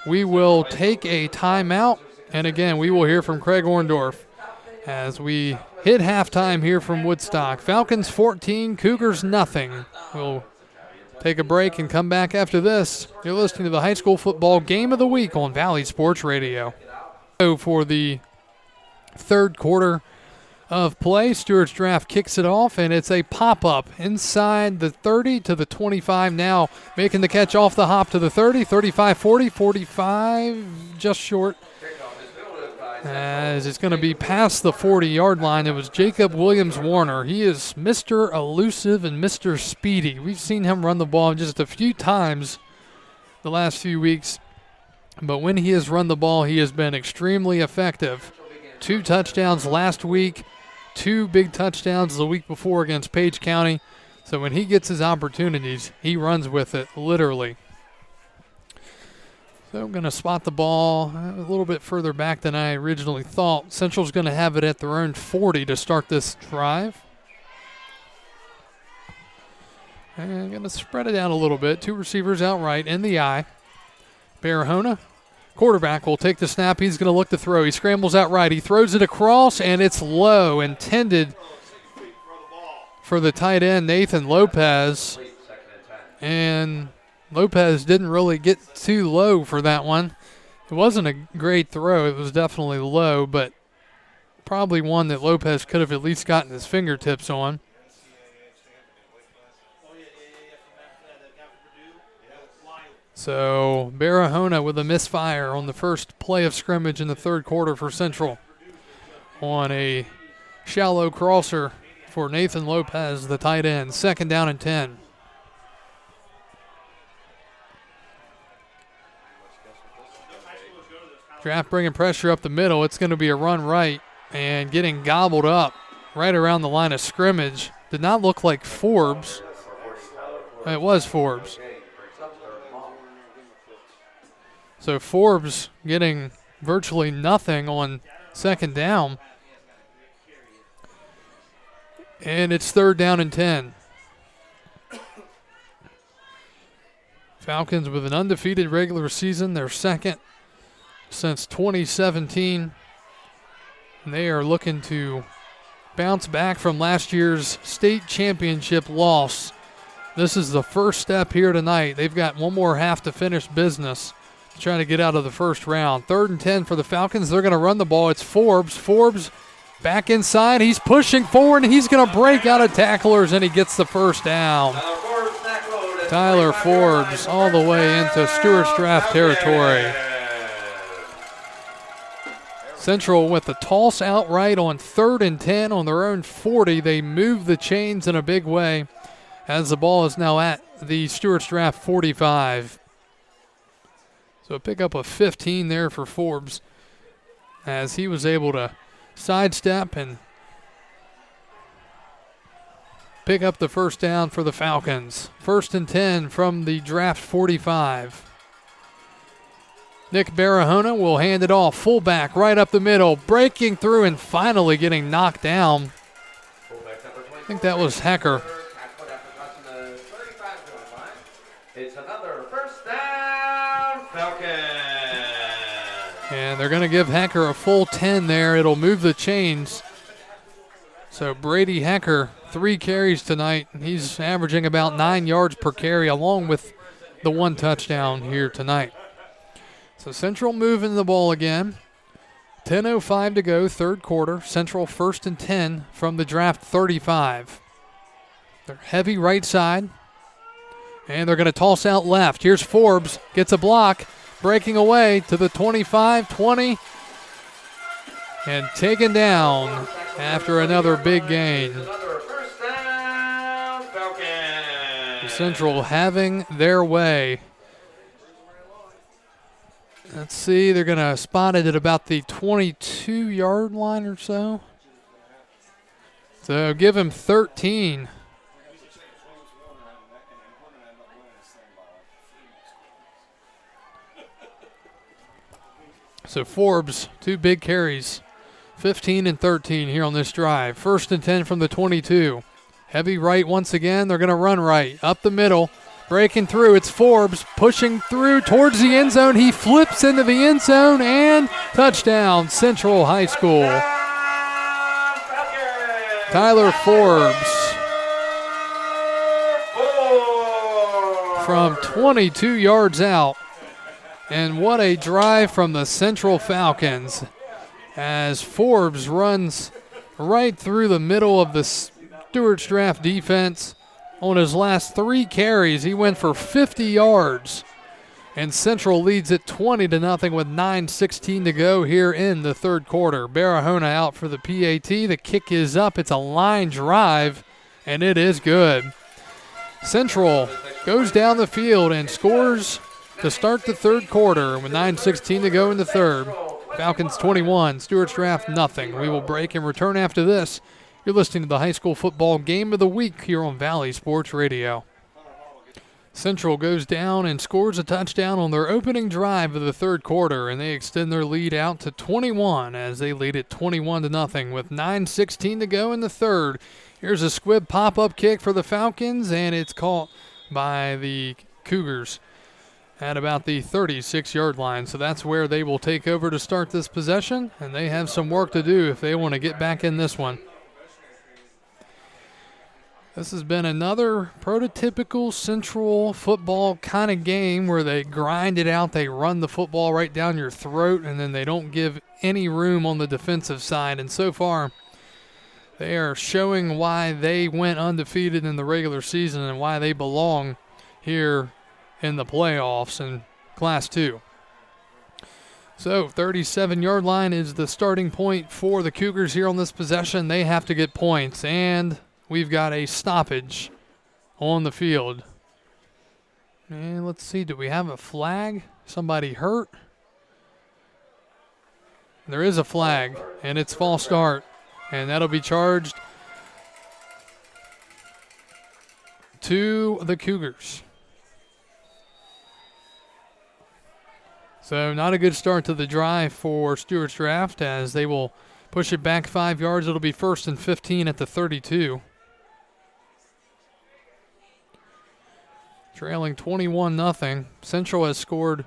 We will take a timeout, and again, we will hear from Craig Orndorff as we hit halftime here from Woodstock. Falcons 14, Cougars nothing. We'll take a break and come back after this. You're listening to the high school football game of the week on Valley Sports Radio. So for the third quarter of play, Stuarts Draft kicks it off, and it's a pop-up inside the 30 to the 25 now, making the catch off the hop to the 30, 35, 40, 45, just short, as it's going to be past the 40-yard line. It was Jacob Williams-Warner. He is Mr. Elusive and Mr. Speedy. We've seen him run the ball just a few times the last few weeks, but when he has run the ball, he has been extremely effective. 2 touchdowns last week, 2 big touchdowns the week before against Page County. So when he gets his opportunities, he runs with it, literally. So I'm going to spot the ball a little bit further back than I originally thought. Central's going to have it at their own 40 to start this drive. And I'm going to spread it out a little bit. 2 receivers out right in the eye. Barahona, quarterback, will take the snap. He's going to look to throw. He scrambles out right. He throws it across, and it's low, intended for the tight end, Nathan Lopez. And Lopez didn't really get too low for that one. It wasn't a great throw. It was definitely low, but probably one that Lopez could have at least gotten his fingertips on. So Barahona with a misfire on the first play of scrimmage in the third quarter for Central on a shallow crosser for Nathan Lopez, the tight end. 2nd down and 10. Draft bringing pressure up the middle. It's going to be a run right and getting gobbled up right around the line of scrimmage. Did not look like Forbes. It was Forbes. So Forbes getting virtually nothing on 2nd down. And it's 3rd down and 10. Falcons with an undefeated regular season, their second since 2017. And they are looking to bounce back from last year's state championship loss. This is the first step here tonight. They've got one more half to finish business, trying to get out of the first round. 3rd and 10 for the Falcons. They're going to run the ball. It's Forbes. Forbes back inside. He's pushing forward, and he's going to break out of tacklers, and he gets the first down. Tyler Forbes all the way into Stuarts draft territory. Central with the toss outright on 3rd and 10 on their own 40. They move the chains in a big way as the ball is now at the Stuarts draft 45. So a pickup of 15 there for Forbes as he was able to sidestep and pick up the first down for the Falcons. 1st and 10 from the draft 45. Nick Barahona will hand it off. Fullback right up the middle, breaking through and finally getting knocked down. I think that was Hecker. It's another first down, Falcons. And they're going to give Hecker a full 10 there. It'll move the chains. So Brady Hecker, 3 carries tonight. He's averaging about 9 yards per carry along with the 1 touchdown here tonight. So Central moving the ball again. 10:05 to go, 3rd quarter. Central 1st and 10 from the draft 35. They're heavy right side. And they're going to toss out left. Here's Forbes, gets a block, breaking away to the 25, 20, and taken down after another big gain. Central having their way. Let's see, they're going to spot it at about the 22-yard line or so. So give him 13. So Forbes, 2 big carries, 15 and 13 here on this drive. 1st and 10 from the 22. Heavy right once again. They're going to run right up the middle. Breaking through, it's Forbes pushing through towards the end zone. He flips into the end zone and touchdown, Central High School. Tyler Forbes from 22 yards out. And what a drive from the Central Falcons as Forbes runs right through the middle of the Stuarts draft defense. On his last 3 carries, he went for 50 yards. And Central leads it 20-0 with 9:16 to go here in the 3rd quarter. Barahona out for the PAT. The kick is up. It's a line drive, and it is good. Central goes down the field and scores to start the 3rd quarter with 9:16 to go in the 3rd. Falcons 21, Stuarts draft nothing. We will break and return after this. You're listening to the high school football game of the week here on Valley Sports Radio. Central goes down and scores a touchdown on their opening drive of the 3rd quarter, and they extend their lead out to 21 as they lead it 21-0 with 9:16 to go in the 3rd. Here's a squib pop-up kick for the Falcons, and it's caught by the Cougars at about the 36-yard line. So that's where they will take over to start this possession, and they have some work to do if they want to get back in this one. This has been another prototypical Central football kind of game where they grind it out, they run the football right down your throat, and then they don't give any room on the defensive side. And so far, they are showing why they went undefeated in the regular season and why they belong here in the playoffs in Class 2. So 37-yard line is the starting point for the Cougars here on this possession. They have to get points, and we've got a stoppage on the field. And let's see, do we have a flag? Somebody hurt? There is a flag, and it's false start. And that'll be charged to the Cougars. So not a good start to the drive for Stuarts draft as they will push it back 5 yards. It'll be 1st and 15 at the 32. trailing 21-0. Central has scored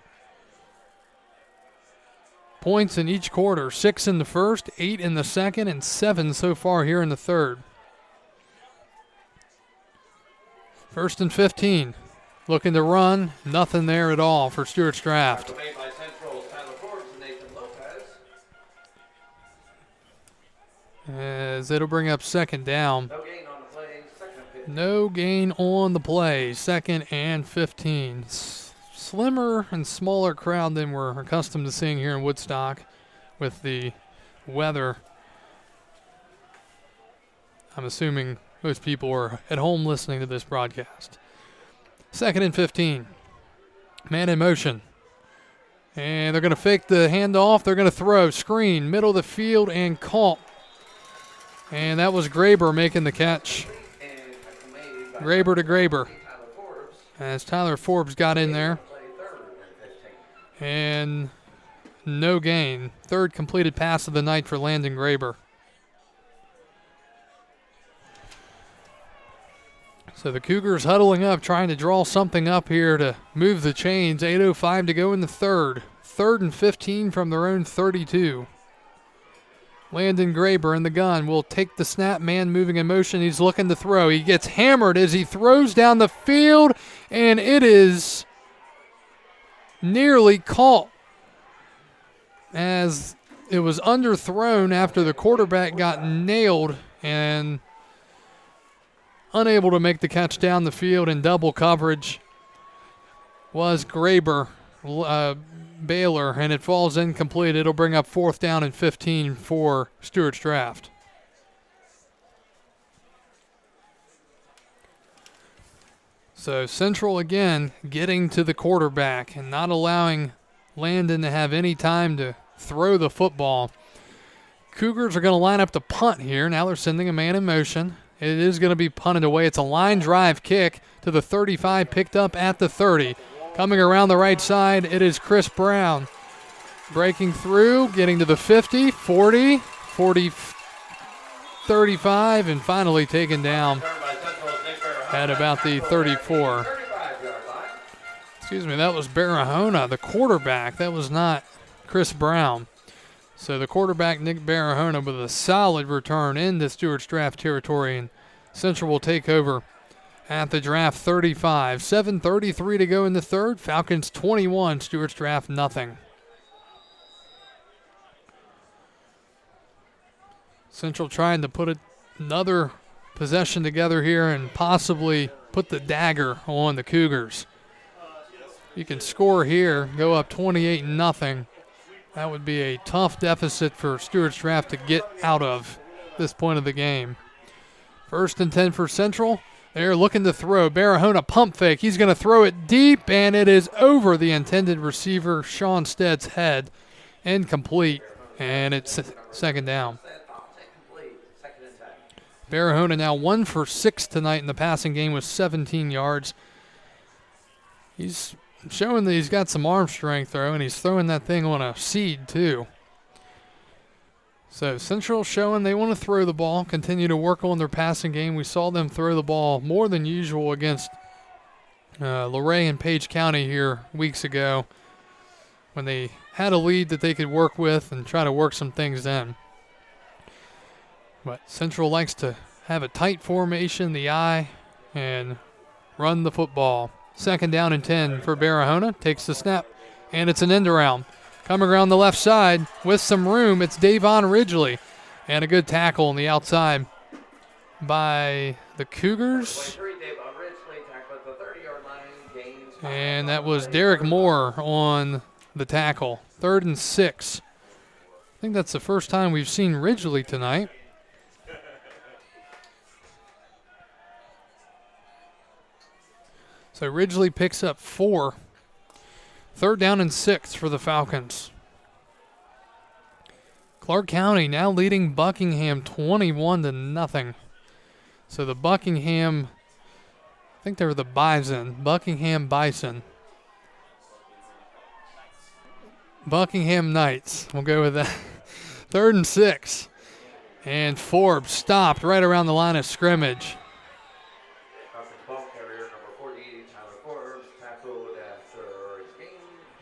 points in each quarter, 6 in the first, 8 in the second, and 7 so far here in the third. 1st and 15. Looking to run, nothing there at all for Stuarts Draft. As it'll bring up 2nd down. No gain on the play, 2nd and 15. Slimmer and smaller crowd than we're accustomed to seeing here in Woodstock with the weather. I'm assuming most people are at home listening to this broadcast. 2nd and 15. Man in motion. And they're going to fake the handoff. They're going to throw. Screen, middle of the field, and caught. And that was Graber making the catch. Graber to Graber. As Tyler Forbes got in there. And no gain. 3rd completed pass of the night for Landon Graber. So the Cougars huddling up, trying to draw something up here to move the chains. 8:05 to go in the third. 3rd and 15 from their own 32. Landon Graber in the gun will take the snap, man moving in motion. He's looking to throw. He gets hammered as he throws down the field, and it is nearly caught as it was underthrown after the quarterback got nailed and unable to make the catch down the field in double coverage was Graber. Baylor, and it falls incomplete. It'll bring up 4th down and 15 for Stuarts Draft. So Central again getting to the quarterback and not allowing Landon to have any time to throw the football. Cougars are going to line up to punt here. Now they're sending a man in motion. It is going to be punted away. It's a line drive kick to the 35, picked up at the 30. Coming around the right side, it is Chris Brown. Breaking through, getting to the 50, 40, 35, and finally taken down at about the 34. Excuse me, that was Barahona, the quarterback. That was not Chris Brown. So the quarterback, Nick Barahona, with a solid return into Stuarts Draft territory, and Central will take over at the draft 35. 7:33 to go in the third. Falcons 21, Stuarts Draft nothing. Central trying to put another possession together here and possibly put the dagger on the Cougars. You can score here, go up 28-0. That would be a tough deficit for Stuarts Draft to get out of this point of the game. 1st and 10 for Central. They're looking to throw. Barahona pump fake. He's going to throw it deep, and it is over the intended receiver, Sean Stead's head. Incomplete, and it's 2nd down. Barahona now 1 for 6 tonight in the passing game with 17 yards. He's showing that he's got some arm strength, though, and he's throwing that thing on a seed, too. So Central showing they want to throw the ball, continue to work on their passing game. We saw them throw the ball more than usual against Luray and Page County here weeks ago when they had a lead that they could work with and try to work some things in. But Central likes to have a tight formation, the eye, and run the football. 2nd down and 10 for Barahona. Takes the snap, and it's an end around. Coming around the left side with some room, it's Davon Ridgely. And a good tackle on the outside by the Cougars. And that was Derek Moore on the tackle. 3rd and 6. I think that's the first time we've seen Ridgely tonight. So Ridgely picks up 4. 3rd down and 6 for the Falcons. Clark County now leading Buckingham 21-0. So the Buckingham, I think they were the Bison, Buckingham Bison. Buckingham Knights, we'll go with that. 3rd and 6. And Forbes stopped right around the line of scrimmage.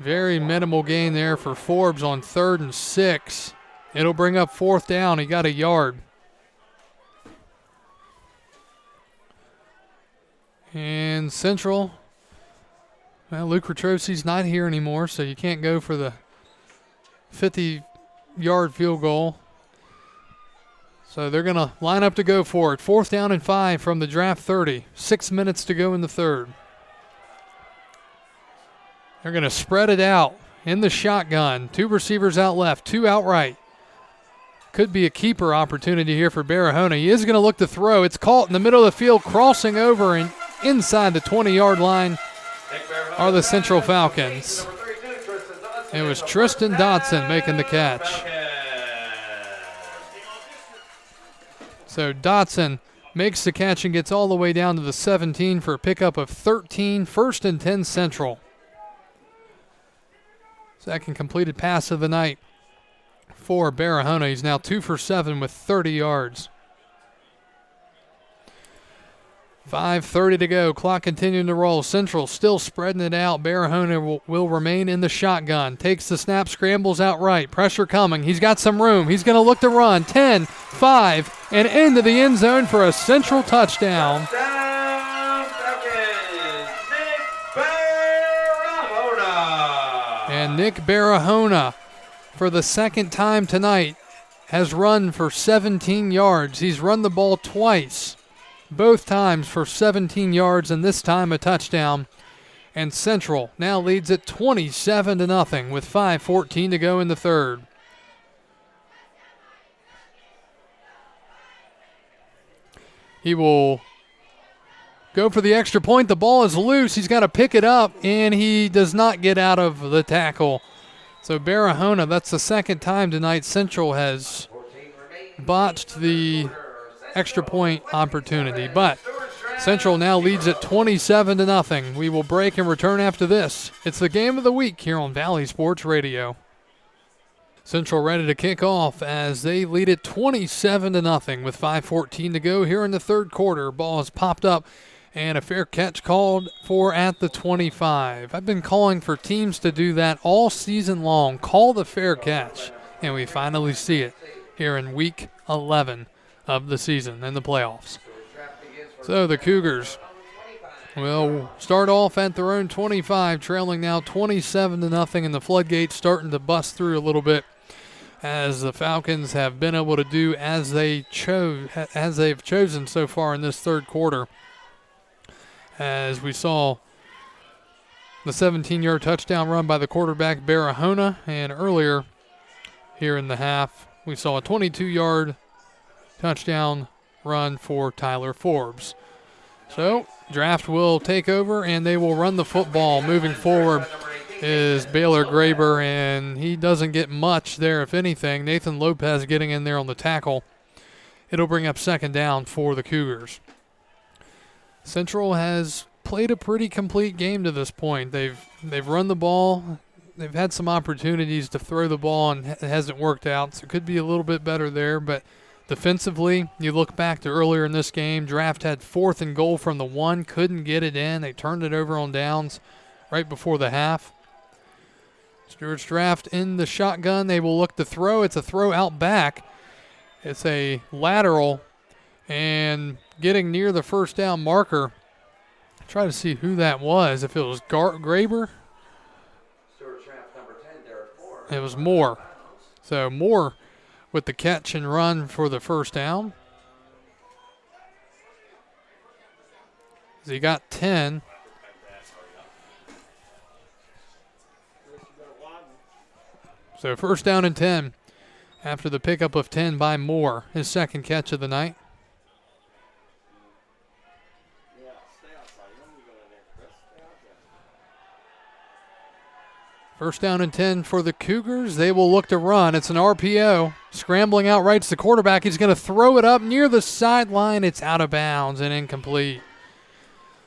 Very minimal gain there for Forbes on 3rd and 6. It'll bring up 4th down. He got a yard. And Central, well, Luke Retrosi's not here anymore, so you can't go for the 50-yard field goal. So they're going to line up to go for it. 4th down and 5 from the draft 30. 6 minutes to go in the third. They're going to spread it out in the shotgun. 2 receivers out left, 2 out right. Could be a keeper opportunity here for Barahona. He is going to look to throw. It's caught in the middle of the field, crossing over and inside the 20-yard line are the Central Falcons. It was Tristan Dotson making the catch. So Dotson makes the catch and gets all the way down to the 17 for a pickup of 13, 1st and 10 Central. Second completed pass of the night for Barahona. He's now 2 for 7 with 30 yards. 5:30 to go. Clock continuing to roll. Central still spreading it out. Barahona will remain in the shotgun. Takes the snap, scrambles out right. Pressure coming. He's got some room. He's going to look to run. 10, 5, and into the end zone for a Central touchdown. And Nick Barahona, for the second time tonight, has run for 17 yards. He's run the ball twice, both times for 17 yards, and this time a touchdown. And Central now leads at 27-0 with 5:14 to go in the third. He will go for the extra point. The ball is loose. He's got to pick it up, and he does not get out of the tackle. So Barahona, that's the second time tonight Central has botched the extra point opportunity. But Central now leads at 27-0. We will break and return after this. It's the game of the week here on Valley Sports Radio. Central ready to kick off as they lead it 27-0 with 5:14 to go here in the third quarter. Ball has popped up and a fair catch called for at the 25. I've been calling for teams to do that all season long. Call the fair catch, and we finally see it here in week 11 of the season in the playoffs. So the Cougars will start off at their own 25, trailing now 27-0, and the floodgates starting to bust through a little bit as the Falcons have been able to do as they've chosen so far in this third quarter. As we saw the 17-yard touchdown run by the quarterback Barahona, and earlier here in the half we saw a 22-yard touchdown run for Tyler Forbes. So draft will take over and they will run the football. Moving forward is Baylor Graber, and he doesn't get much there, if anything. Nathan Lopez getting in there on the tackle. It'll bring up second down for the Cougars. Central has played a pretty complete game to this point. They've run the ball. They've had some opportunities to throw the ball, and it hasn't worked out, so it could be a little bit better there. But defensively, you look back to earlier in this game, Draft had 4th and goal from the 1, couldn't get it in. They turned it over on downs right before the half. Stuarts Draft in the shotgun. They will look to throw. It's a throw out back. It's a lateral, and getting near the first down marker. Try to see who that was. If it was Graber, it was Moore. So Moore with the catch and run for the first down. He got 10. So first down and 10 after the pickup of 10 by Moore, his second catch of the night. First down and 10 for the Cougars. They will look to run. It's an RPO. Scrambling out right to the quarterback. He's going to throw it up near the sideline. It's out of bounds and incomplete.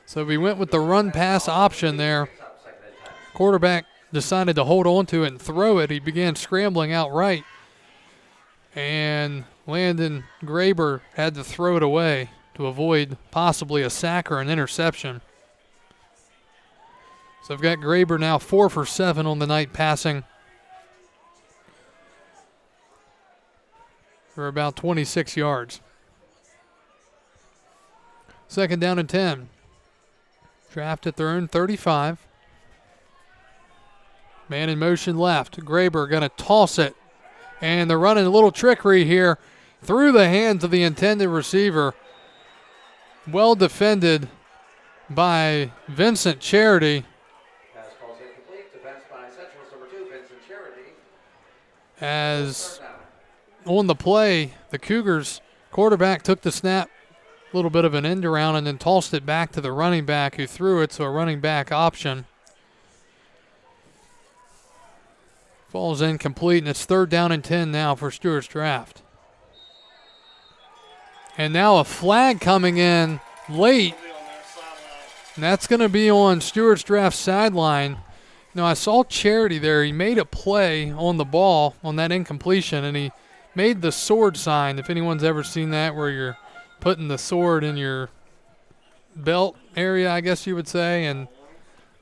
So we went with the run-pass option there. Quarterback decided to hold on to it and throw it. He began scrambling out right. And Landon Graber had to throw it away to avoid possibly a sack or an interception. So I've got Graber now 4 for 7 on the night passing for about 26 yards. Second down and 10. Draft at their own 35. Man in motion left. Graber going to toss it. And they're running a little trickery here through the hands of the intended receiver. Well defended by Vincent Charity. Pass calls incomplete. Defense by Central's number 2, Vincent Charity. As on the play, the Cougars quarterback took the snap, a little bit of an end around, and then tossed it back to the running back who threw it, so a running back option. Falls incomplete, and it's third down and 10 now for Stuarts Draft. And now a flag coming in late, and that's going to be on Stuarts Draft's sideline. Now, I saw Charity there. He made a play on the ball on that incompletion, and he made the sword sign, if anyone's ever seen that, where you're putting the sword in your belt area, I guess you would say, and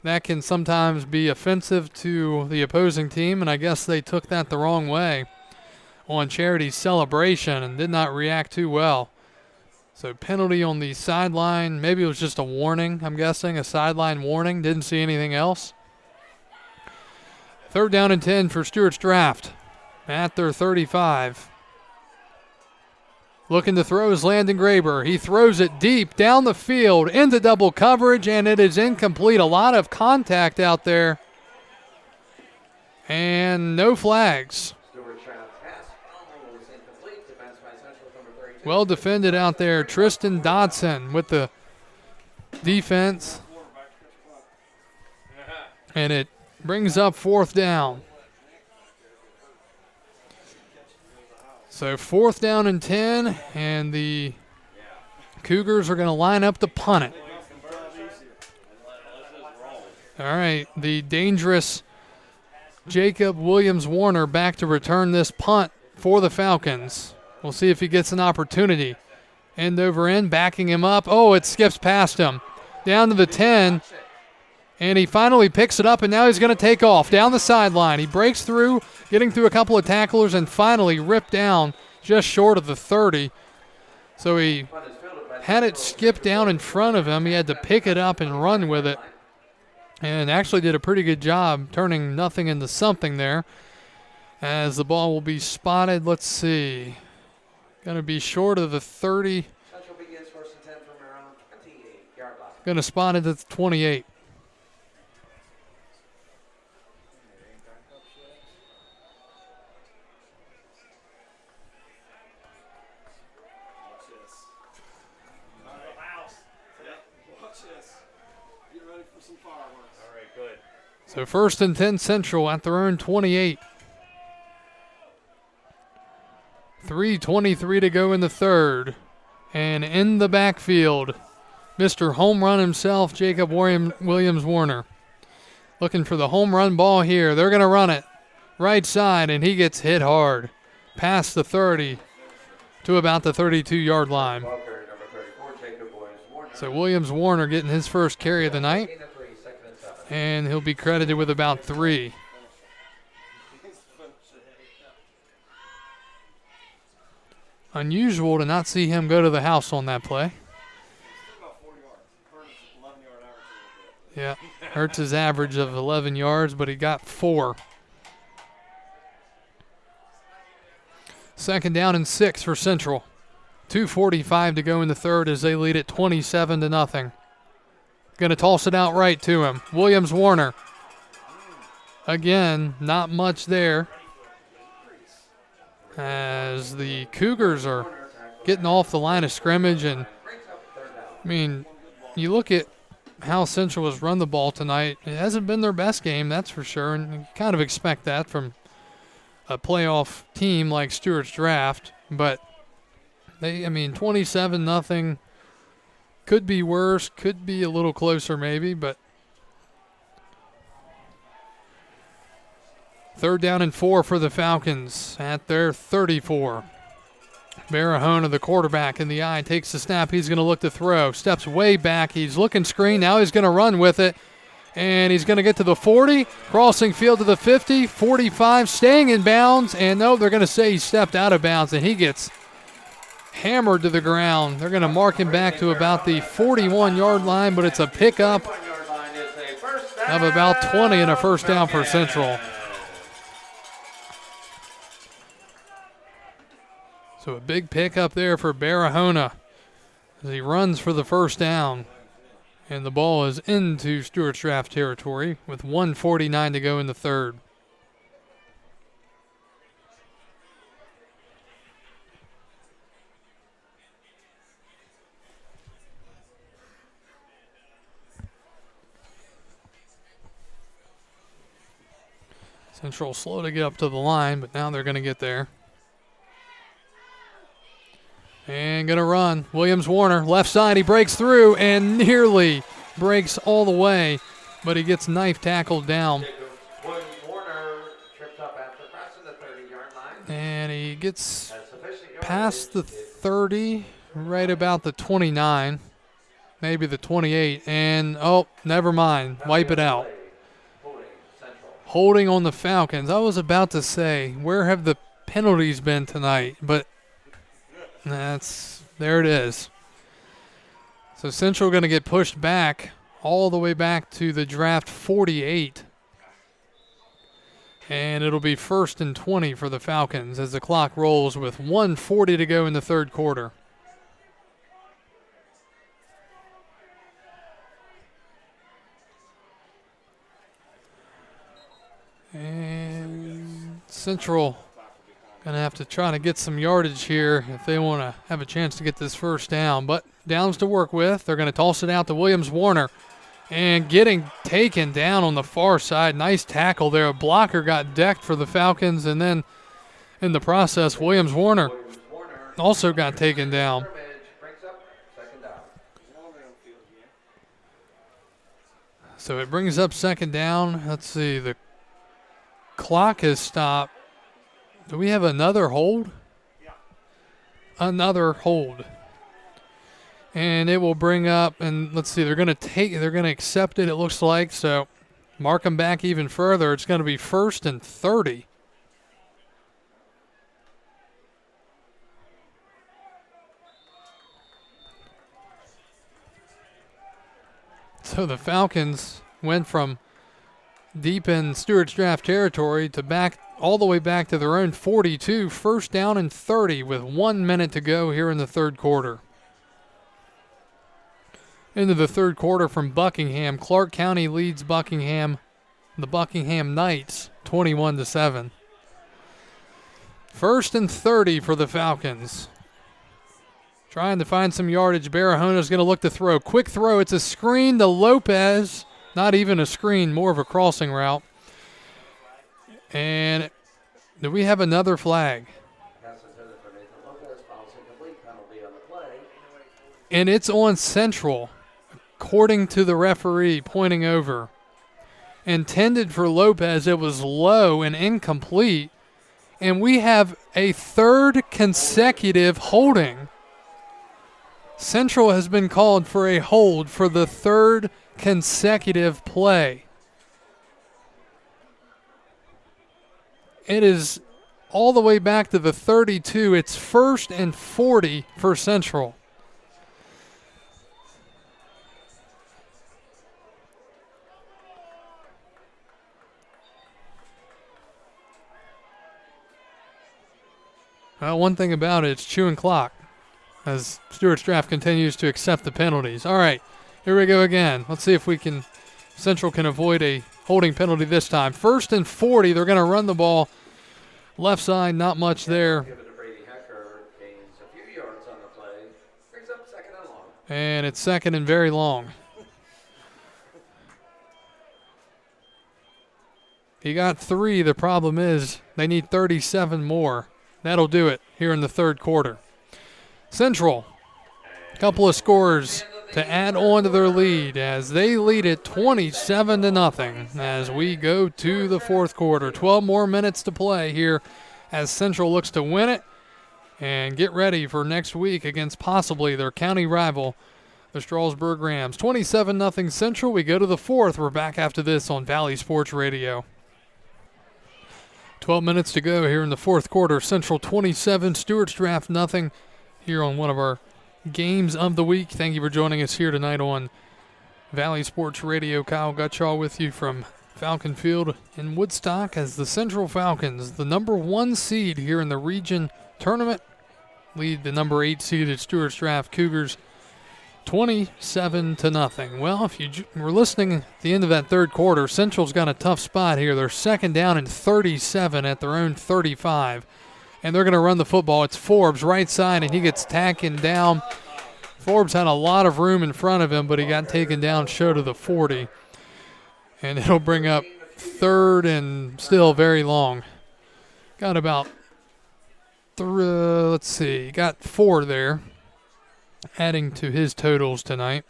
that can sometimes be offensive to the opposing team, and I guess they took that the wrong way on Charity's celebration and did not react too well. So penalty on the sideline. Maybe it was just a warning, I'm guessing, a sideline warning. Didn't see anything else. Third down and 10 for Stuarts Draft at their 35. Looking to throw is Landon Graber. He throws it deep down the field into double coverage, and it is incomplete. A lot of contact out there. And no flags. Well defended out there. Tristan Dodson with the defense. And it brings up fourth down. So fourth down and 10, and the Cougars are going to line up to punt it. All right, the dangerous Jacob Williams-Warner back to return this punt for the Falcons. We'll see if he gets an opportunity. End over end, backing him up. Oh, it skips past him. Down to the 10, and he finally picks it up, and now he's going to take off down the sideline. He breaks through, getting through a couple of tacklers, and finally ripped down just short of the 30. So he had it skip down in front of him. He had to pick it up and run with it, and actually did a pretty good job turning nothing into something there, as the ball will be spotted. Let's see. Going to be short of the 30. Central begins first and 10 from around 28-yard line. Going to spot it at the 28. So first and 10 Central at their own 28. 3:23 to go in the third. And in the backfield, Mr. Home Run himself, Jacob Williams-Warner. Looking for the home run ball here. They're going to run it right side, and he gets hit hard. Past the 30 to about the 32-yard line. So Williams-Warner getting his first carry of the night. And he'll be credited with about 3. Unusual to not see him go to the house on that play. Yeah, hurts his average of 11 yards, but he got 4. Second down and 6 for Central. 2:45 to go in the third as they lead it 27-0. Going to toss it out right to him. Williams-Warner. Again, not much there, as the Cougars are getting off the line of scrimmage. And, I mean, you look at how Central has run the ball tonight. It hasn't been their best game, that's for sure, and you kind of expect that from a playoff team like Stuarts Draft. But, 27-0. Could be worse, could be a little closer maybe, but third down and 4 for the Falcons at their 34. Barahona, the quarterback, in the eye, takes the snap. He's going to look to throw. Steps way back. He's looking screen. Now he's going to run with it. And he's going to get to the 40, crossing field to the 50, 45, staying in bounds. And no, they're going to say he stepped out of bounds, and he gets hammered to the ground. They're going to mark him back to about the 41-yard line, but it's a pickup of about 20 and a first down for Central. So a big pickup there for Barahona as he runs for the first down. And the ball is into Stuarts draft territory with 1:49 to go in the third. Central slow to get up to the line, but now they're going to get there. And going to run. Williams Warner, left side, he breaks through and nearly breaks all the way, but he gets knife tackled down. Williams Warner tripped up after crossing the 30-yard line. And he gets past the 30, right about the 29, maybe the 28, and oh, never mind, wipe it out. Holding on the Falcons. I was about to say, where have the penalties been tonight? But there it is. So Central going to get pushed back all the way back to the draft 48. And it'll be 1st and 20 for the Falcons as the clock rolls with 1:40 to go in the third quarter. And Central going to have to try to get some yardage here if they want to have a chance to get this first down. But downs to work with. They're going to toss it out to Williams Warner. And getting taken down on the far side. Nice tackle there. A blocker got decked for the Falcons. And then in the process, Williams Warner also got taken down. So it brings up second down. Let's see. The clock has stopped. Do we have another hold? Yeah. Another hold. And it will bring up, and let's see, they're going to accept it, it looks like. So mark them back even further. It's going to be 1st and 30. So the Falcons went from deep in Stuarts draft territory to back all the way back to their own 42, 1st down and 30 with 1 minute to go here in the third quarter. Into the third quarter from Buckingham. Clark County leads the Buckingham Knights 21-7. 1st and 30 for the Falcons. Trying to find some yardage. Barahona's going to look to throw. Quick throw. It's a screen to Lopez. Not even a screen, more of a crossing route. And do we have another flag? And it's on Central, according to the referee pointing over. Intended for Lopez, it was low and incomplete. And we have a third consecutive holding. Central has been called for a hold for the third consecutive play. It is all the way back to the 32. It's 1st and 40 for Central. Well, one thing about it, it's chewing clock as Stuarts draft continues to accept the penalties. All right, here we go again. Let's see if Central can avoid a holding penalty this time. 1st and 40, they're going to run the ball left side, not much there. And it's 2nd and very long. He got 3. The problem is they need 37 more. That'll do it here in the third quarter. Central, a couple of scores to add on to their lead as they lead it 27-0 as we go to the fourth quarter. 12 more minutes to play here as Central looks to win it and get ready for next week against possibly their county rival, the Strasburg Rams. 27-0 Central. We go to the fourth. We're back after this on Valley Sports Radio. 12 minutes to go here in the fourth quarter. Central 27, Stuarts Draft nothing here on one of our games of the week. Thank you for joining us here tonight on Valley Sports Radio. Kyle Gutschall with you from Falcon Field in Woodstock as the Central Falcons, the number 1 seed here in the region tournament, lead the number 8 seeded Stuarts Draft Cougars 27-0. Well, if you were listening at the end of that third quarter, Central's got a tough spot here. They're second down and 37 at their own 35, and they're going to run the football. It's Forbes right side, and he gets taken down. Forbes had a lot of room in front of him, but he got taken down short of the 40. And it'll bring up third and still very long. Got about, got 4 there, adding to his totals tonight.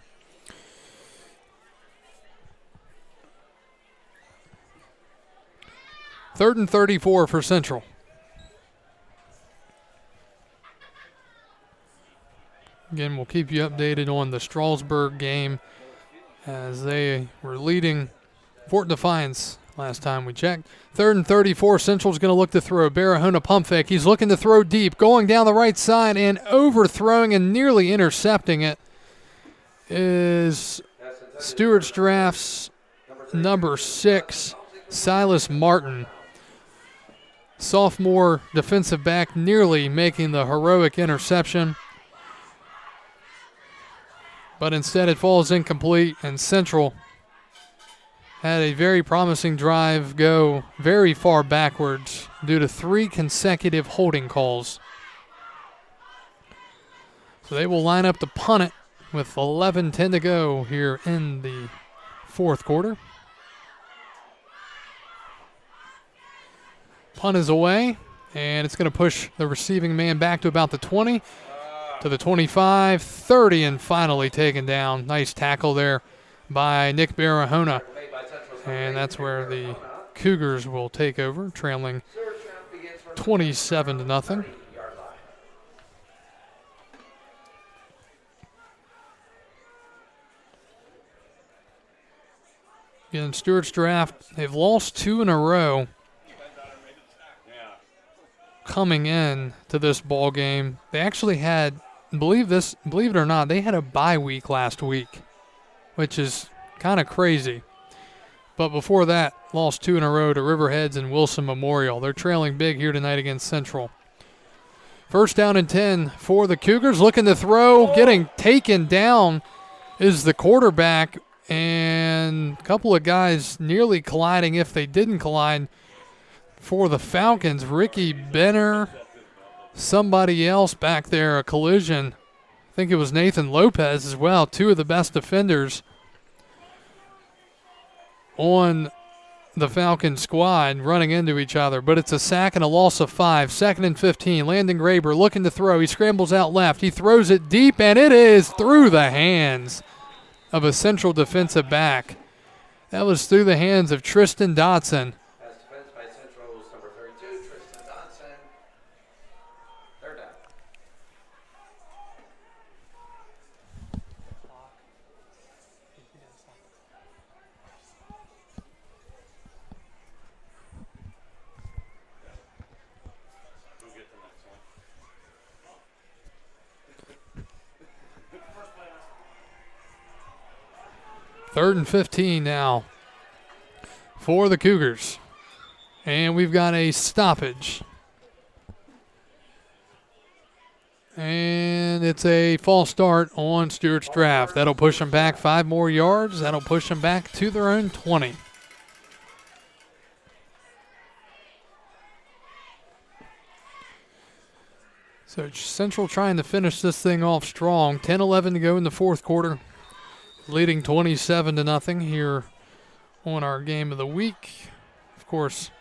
Third and 34 for Central. Again, we'll keep you updated on the Strasburg game as they were leading Fort Defiance last time we checked. Third and 34, Central's going to look to throw. Barahona pump fake. He's looking to throw deep, going down the right side and overthrowing and nearly intercepting it is Stuarts Draft's number 6, Silas Martin. Sophomore defensive back nearly making the heroic interception, but instead it falls incomplete, and Central had a very promising drive go very far backwards due to 3 consecutive holding calls. So they will line up to punt it with 11:10 to go here in the fourth quarter. Punt is away, and it's going to push the receiving man back to about the 20, to the 25, 30, and finally taken down. Nice tackle there by Nick Barahona. And that's where the Cougars will take over, trailing 27-0. Again, Stuarts Draft, they've lost 2 in a row coming in to this ball game. They actually had, believe it or not, they had a bye week last week, which is kind of crazy. But before that, lost 2 in a row to Riverheads and Wilson Memorial. They're trailing big here tonight against Central. First down and 10 for the Cougars. Looking to throw, getting taken down is the quarterback, and a couple of guys nearly colliding if they didn't collide for the Falcons. Ricky Benner, somebody else back there, a collision. I think it was Nathan Lopez as well, 2 of the best defenders on the Falcon squad running into each other, but it's a sack and a loss of 5. Second and 15. Landon Graber looking to throw. He scrambles out left. He throws it deep, and it is through the hands of a Central defensive back. That was through the hands of Tristan Dotson. Pass defense by Central's number 32, Tristan Dotson. Third down. Third and 15 now for the Cougars. And we've got a stoppage. And it's a false start on Stuarts Draft. That'll push them back 5 more yards. That'll push them back to their own 20. So Central trying to finish this thing off strong. 10-11 to go in the fourth quarter. Leading 27-0 here on our game of the week. Of course,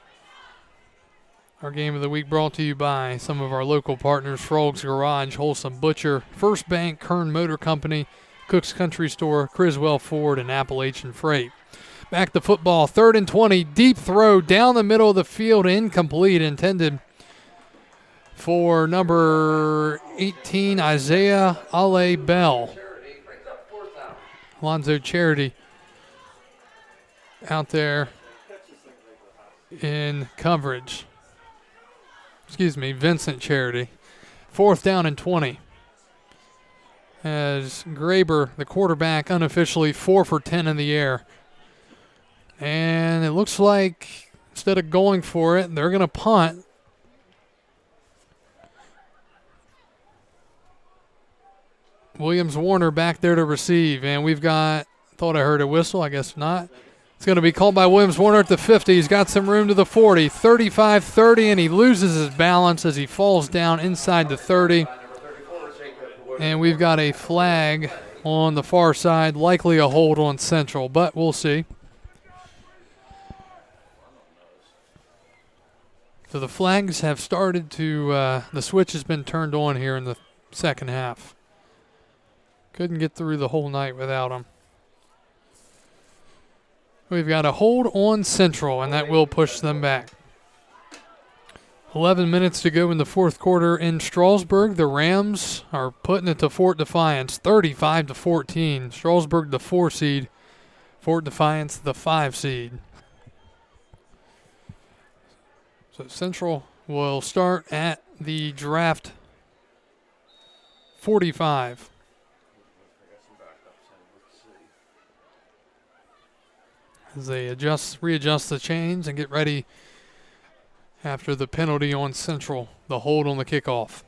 our game of the week brought to you by some of our local partners: Frog's Garage, Wholesome Butcher, First Bank, Kern Motor Company, Cook's Country Store, Criswell Ford, and Appalachian Freight. Back to football, 3rd and 20, deep throw down the middle of the field, incomplete, intended for number 18, Isaiah Ale Bell. Alonzo Charity out there in coverage. Excuse me, Vincent Charity. 4th down and 20. As Graber, the quarterback, unofficially 4 for 10 in the air. And it looks like instead of going for it, they're going to punt. Williams Warner back there to receive. And we've got, thought I heard a whistle, I guess not. It's going to be called by Williams Warner at the 50. He's got some room to the 40. 35-30, and he loses his balance as he falls down inside the 30. And we've got a flag on the far side, likely a hold on Central, but we'll see. So the flags have started to, the switch has been turned on here in the second half. Couldn't get through the whole night without them. We've got a hold on Central, and that will push them back. 11 minutes to go in the fourth quarter in Strasburg. The Rams are putting it to Fort Defiance, 35-14. Strasburg, the 4 seed. Fort Defiance, the 5 seed. So Central will start at the draft 45. As they readjust the chains and get ready after the penalty on Central, the hold on the kickoff.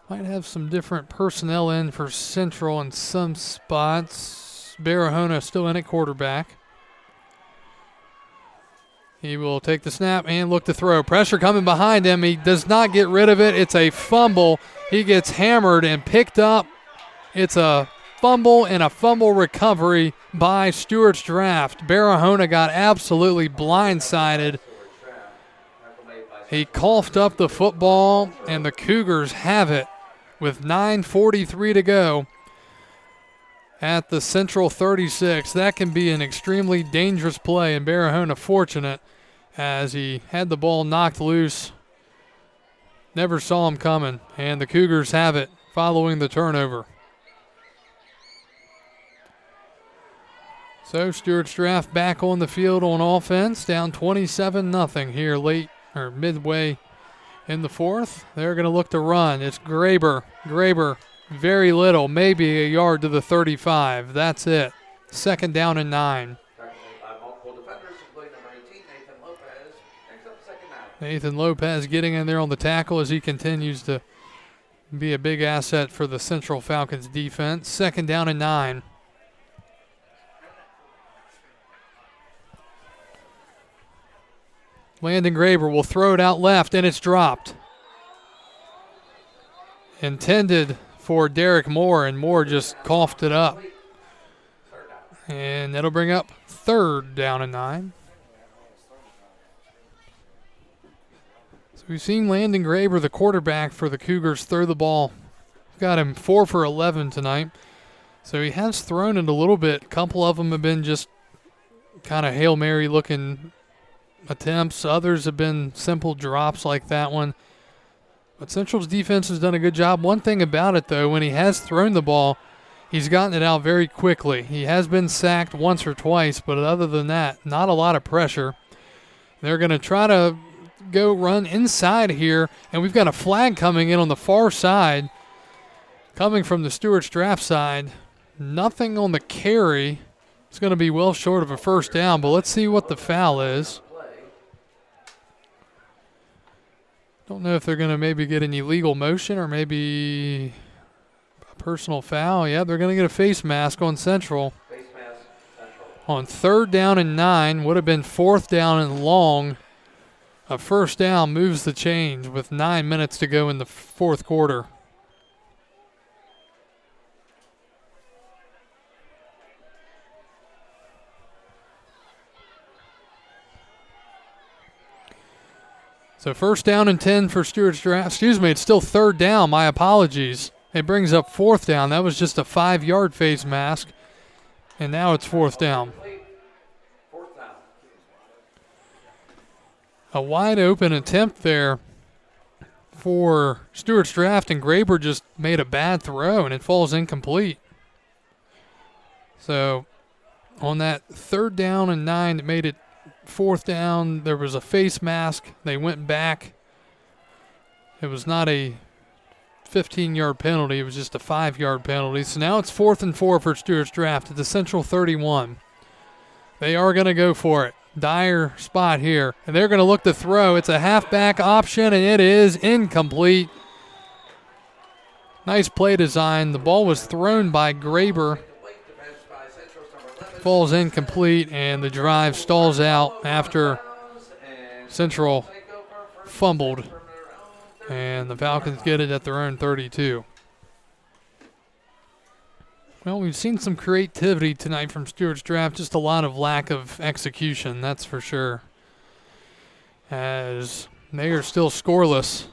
Might have some different personnel in for Central in some spots. Barahona still in at quarterback. He will take the snap and look to throw. Pressure coming behind him. He does not get rid of it. It's a fumble. He gets hammered and picked up. It's a fumble and a fumble recovery by Stuarts Draft. Barahona got absolutely blindsided. He coughed up the football, and the Cougars have it with 9:43 to go at the Central 36. That can be an extremely dangerous play, and Barahona fortunate as he had the ball knocked loose. Never saw him coming, and the Cougars have it following the turnover. So Stuarts Draft back on the field on offense, down 27-0 here late or midway in the fourth. They're going to look to run. It's Graber. Graber, very little, maybe a yard to the 35. That's it. 2nd down and 9. Nathan Lopez getting in there on the tackle as he continues to be a big asset for the Central Falcons defense. 2nd down and 9. Landon Graber will throw it out left, and it's dropped. Intended for Derek Moore, and Moore just coughed it up. And that'll bring up 3rd down and 9. So we've seen Landon Graber, the quarterback for the Cougars, throw the ball. Got him 4 for 11 tonight. So he has thrown it a little bit. A couple of them have been just kind of Hail Mary looking attempts. Others have been simple drops like that one. But Central's defense has done a good job. One thing about it, though, when he has thrown the ball, he's gotten it out very quickly. He has been sacked once or twice, but other than that, not a lot of pressure. They're going to try to go run inside here, and we've got a flag coming in on the far side, coming from the Stuarts Draft side. Nothing on the carry. It's going to be well short of a 1st down, but let's see what the foul is. Don't know if they're going to maybe get an illegal motion or maybe a personal foul. Yeah, they're going to get a face mask on Central. Face mask, Central. On 3rd down and 9, would have been 4th down and long. A 1st down moves the chains with 9 minutes to go in the fourth quarter. So 1st down and 10 for Stuarts Draft. Excuse me, it's still 3rd down. My apologies. It brings up 4th down. That was just a 5-yard face mask. And now it's 4th down. A wide open attempt there for Stuarts Draft, and Graber just made a bad throw, and it falls incomplete. So on that 3rd down and 9 that made it 4th down, there was a face mask. They went back. It was not a 15-yard penalty. It was just a 5-yard penalty. So now it's 4th and 4 for Stuarts Draft at the Central 31. They are going to go for it. Dire spot here. And they're going to look to throw. It's a halfback option, and it is incomplete. Nice play design. The ball was thrown by Graber. Falls incomplete, and the drive stalls out after Central fumbled. And the Falcons get it at their own 32. Well, we've seen some creativity tonight from Stuarts Draft, just a lot of lack of execution, that's for sure. As they are still scoreless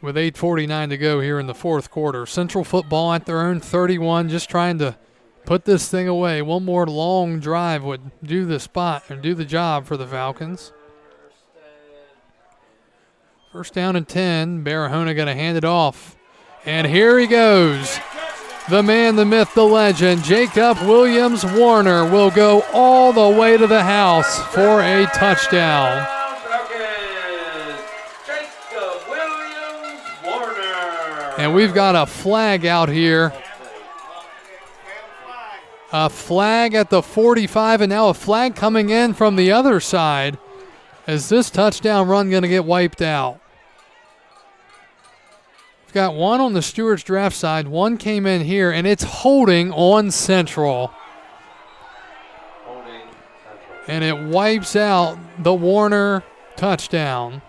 with 8:49 to go here in the 4th quarter. Central football at their own 31, just trying to put this thing away. One more long drive would do the spot and do the job for the Falcons. 1st down and 10. Barahona going to hand it off. And here he goes. The man, the myth, the legend, Jacob Williams Warner will go all the way to the house for a touchdown. Jacob Williams Warner. And we've got a flag out here. A flag at the 45, and now a flag coming in from the other side. Is this touchdown run going to get wiped out? We've got one on the Stuarts Draft side. One came in here, and it's holding on Central. And it wipes out the Warner touchdown.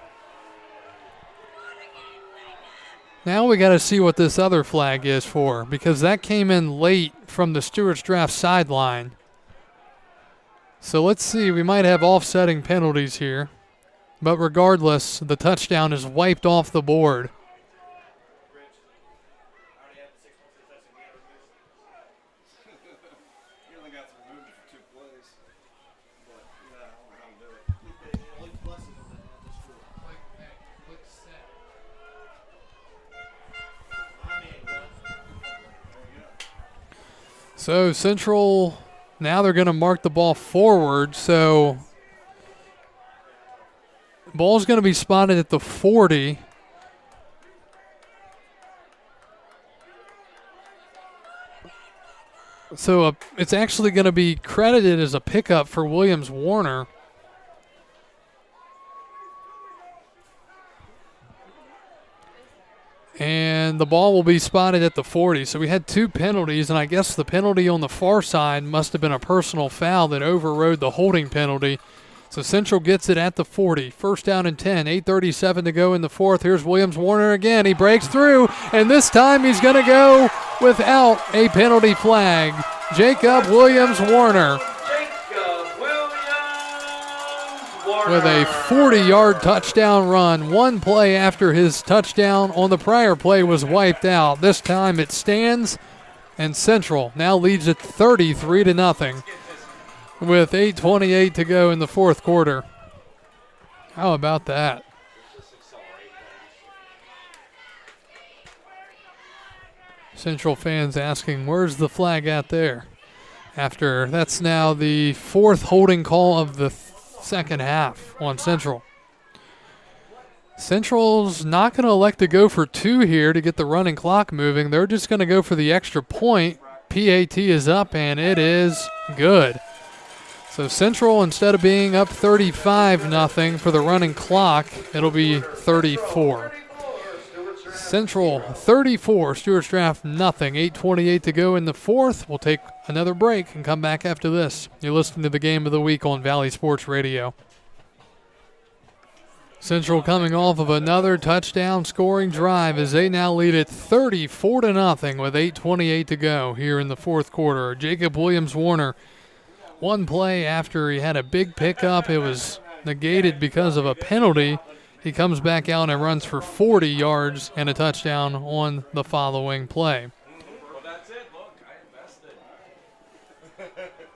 Now we got to see what this other flag is for, because that came in late from the Stuarts Draft sideline. So let's see. We might have offsetting penalties here. But regardless, the touchdown is wiped off the board. So Central, now they're going to mark the ball forward. So ball's going to be spotted at the 40. So it's actually going to be credited as a pickup for Williams Warner. And the ball will be spotted at the 40. So we had 2 penalties, and I guess the penalty on the far side must have been a personal foul that overrode the holding penalty. So Central gets it at the 40. 1st down and 10, 8:37 to go in the 4th. Here's Williams Warner again. He breaks through, and this time he's going to go without a penalty flag. Jacob Williams Warner. With a 40-yard touchdown run. One play after his touchdown on the prior play was wiped out. This time it stands, and Central now leads it 33-0 with 8:28 to go in the 4th quarter. How about that? Central fans asking, where's the flag at there? After that's now the 4th holding call of the second half on Central. Central's not going to elect to go for 2 here to get the running clock moving. They're just going to go for the extra point. PAT is up, and it is good. So Central, instead of being up 35-0 for the running clock, it'll be 34. Central 34, Stuarts Draft nothing. 8:28 to go in the 4th. We'll take another break and come back after this. You're listening to the Game of the Week on Valley Sports Radio. Central coming off of another touchdown scoring drive as they now lead it 34-0 with 8:28 to go here in the 4th quarter. Jacob Williams Warner, one play after he had a big pickup. It was negated because of a penalty. He comes back out and runs for 40 yards and a touchdown on the following play.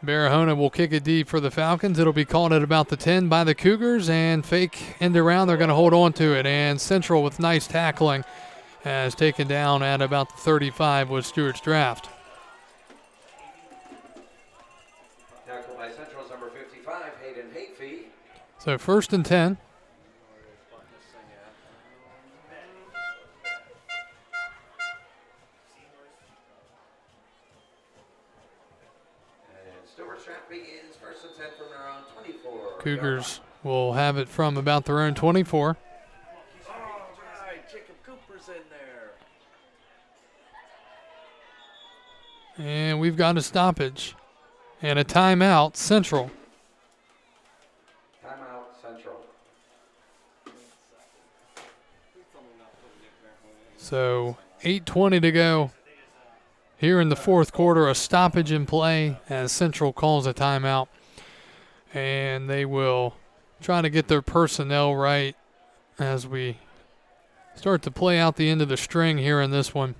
Barahona will kick it deep for the Falcons. It'll be called at about the 10 by the Cougars, and fake end around. They're going to hold on to it. And Central with nice tackling has taken down at about the 35 with Stuarts draft. Tackle by Central's number 55, Hayden Hatefee. So 1st and 10. Stuarts draft begins 1st and 10 from their own 24. Cougars will have it from about their own 24. All right, Jacob Cooper's in there. And we've got a stoppage and a timeout, Central. Timeout, Central. So 8:20 to go here in the fourth quarter. A stoppage in play as Central calls a timeout. And they will try to get their personnel right as we start to play out the end of the string here in this one.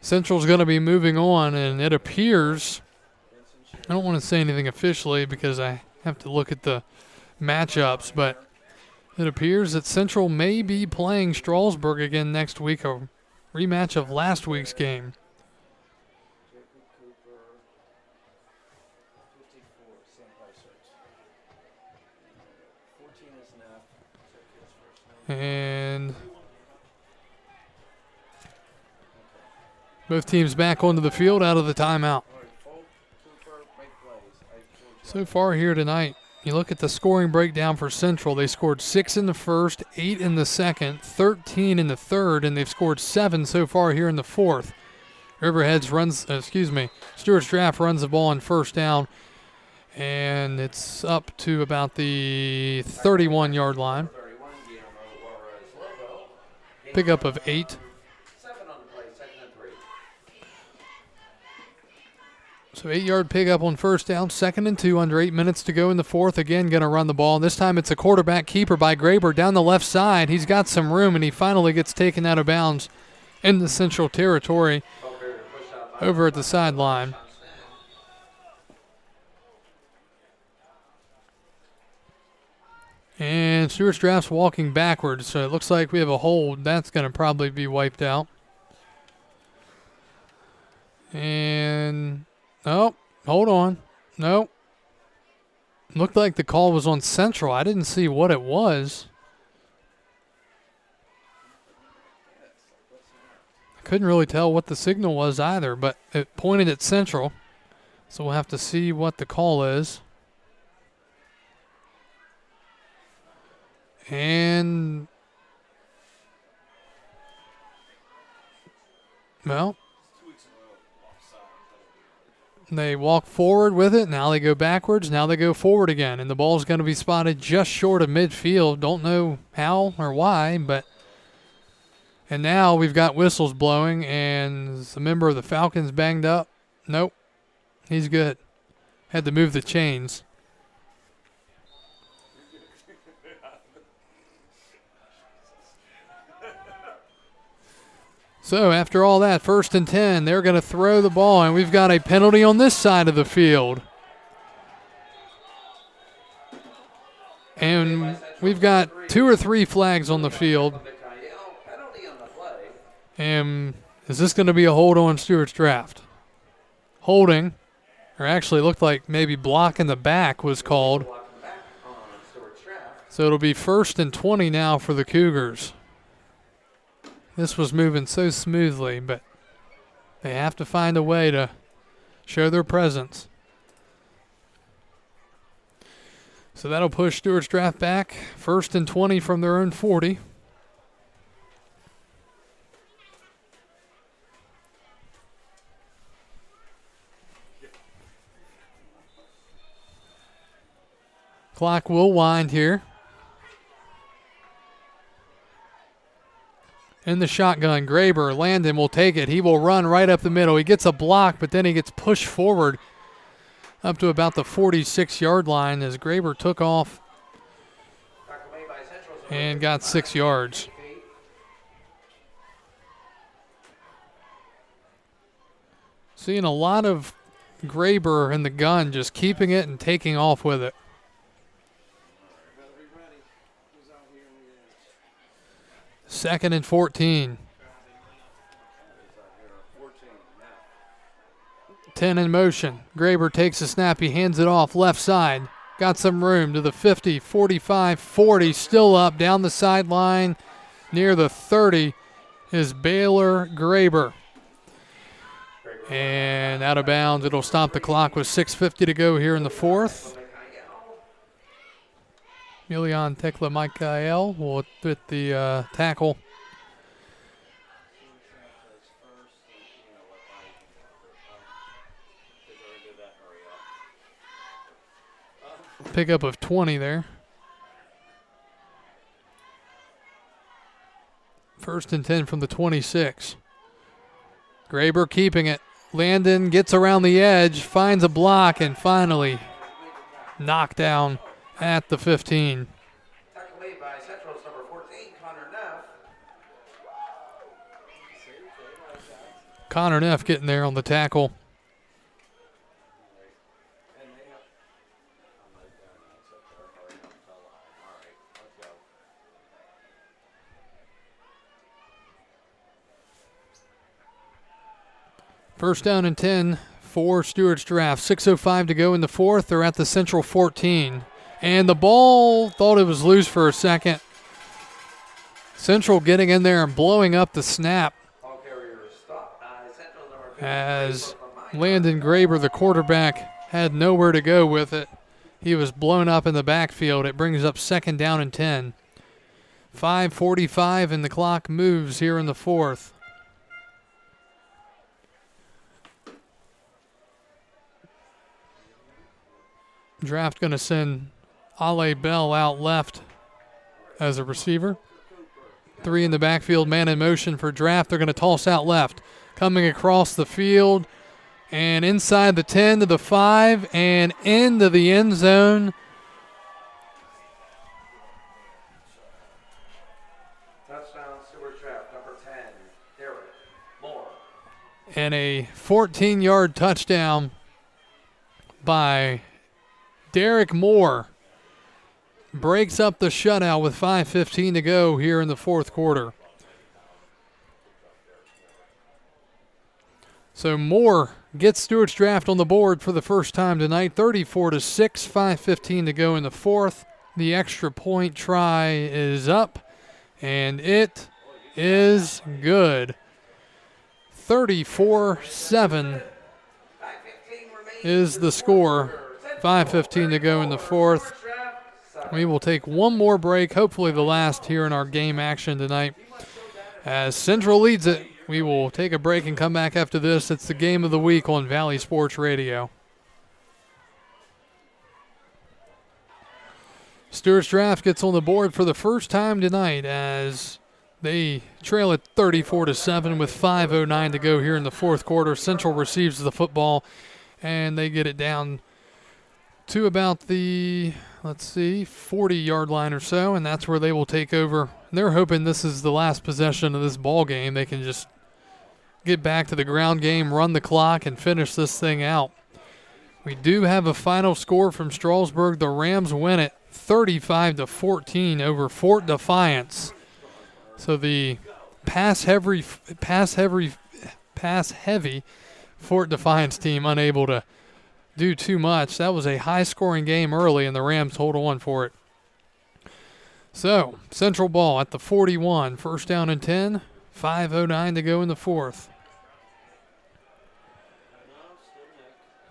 Central's going to be moving on, and it appears, I don't want to say anything officially because I have to look at the matchups, but it appears that Central may be playing Strasburg again next week, a rematch of last week's game. And both teams back onto the field out of the timeout. So far here tonight, you look at the scoring breakdown for Central. They scored 6 in the first, 8 in the second, 13 in the third, and they've scored 7 so far here in the fourth. Stuarts draft runs the ball on first down, and it's up to about the 31-yard line. Pickup of 8. So 8-yard pickup on first down, 2nd and 2, under 8 minutes to go in the fourth. Again, going to run the ball. This time it's a quarterback keeper by Graber down the left side. He's got some room, and he finally gets taken out of bounds in the Central territory over at the sideline. And Stuarts draft's walking backwards, so it looks like we have a hold. That's going to probably be wiped out. And, oh, hold on. No. Looked like the call was on Central. I didn't see what it was. I couldn't really tell what the signal was either, but it pointed at Central. So we'll have to see what the call is. And, well, they walk forward with it. Now they go backwards. Now they go forward again. And the ball's going to be spotted just short of midfield. Don't know how or why, but. And now we've got whistles blowing, and is a member of the Falcons banged up? Nope. He's good. Had to move the chains. So after all that, 1st and 10, they're going to throw the ball, and we've got a penalty on this side of the field. And we've got 2 or 3 flags on the field. And is this going to be a hold on Stuarts draft? Holding, or actually looked like maybe block in the back was called. So it'll be 1st and 20 now for the Cougars. This was moving so smoothly, but they have to find a way to show their presence. So that'll push Stuarts draft back. 1st and 20 from their own 40. Clock will wind here. In the shotgun, Graber, Landon will take it. He will run right up the middle. He gets a block, but then he gets pushed forward up to about the 46-yard line as Graber took off and got 6 yards. Seeing a lot of Graber in the gun, just keeping it and taking off with it. Second and 14. 10 in motion. Graber takes a snap. He hands it off left side. Got some room to the 50, 45, 40. Still up down the sideline near the 30 is Baylor Graber. And out of bounds. It'll stop the clock with 6:50 to go here in the fourth. Milian Tekla Michael will with the tackle. Pickup of 20 there. First and 10 from the 26. Graber keeping it. Landon gets around the edge, finds a block, and finally knocked down at the 15. Tackle made by Central's number 14, Connor Neff. Connor Neff getting there on the tackle. First down and 10 for Stuarts Draft. 6:05 to go in the fourth. They're at the Central 14. And the ball thought it was loose for a second. Central getting in there and blowing up the snap as Landon Graber, the quarterback, had nowhere to go with it. He was blown up in the backfield. It brings up second down and 10. 5:45 and the clock moves here in the fourth. Draft going to send Ale Bell out left as a receiver. 3 in the backfield, man in motion for Draft. They're going to toss out left. Coming across the field and inside the 10 to the 5 and into the end zone. Touchdown, Stuart Draft, number 10, Derek Moore. And a 14-yard touchdown by Derek Moore breaks up the shutout with 5:15 to go here in the fourth quarter. So Moore gets Stuarts Draft on the board for the first time tonight, 34-6, 5:15 to go in the fourth. The extra point try is up, and it is good. 34-7 is the score. 5:15 to go in the fourth. We will take one more break, hopefully the last here in our game action tonight. As Central leads it, we will take a break and come back after this. It's the game of the week on Valley Sports Radio. Stuarts Draft gets on the board for the first time tonight as they trail at 34-7 with 5:09 to go here in the fourth quarter. Central receives the football, and they get it down to about the, 40-yard line or so, and that's where they will take over. And they're hoping this is the last possession of this ball game. They can just get back to the ground game, run the clock, and finish this thing out. We do have a final score from Strasburg. The Rams win it 35-14 over Fort Defiance. So the pass-heavy Fort Defiance team unable to do too much. That was a high-scoring game early, and the Rams hold on for it. So, Central ball at the 41, first down and 10, 5:09 to go in the fourth.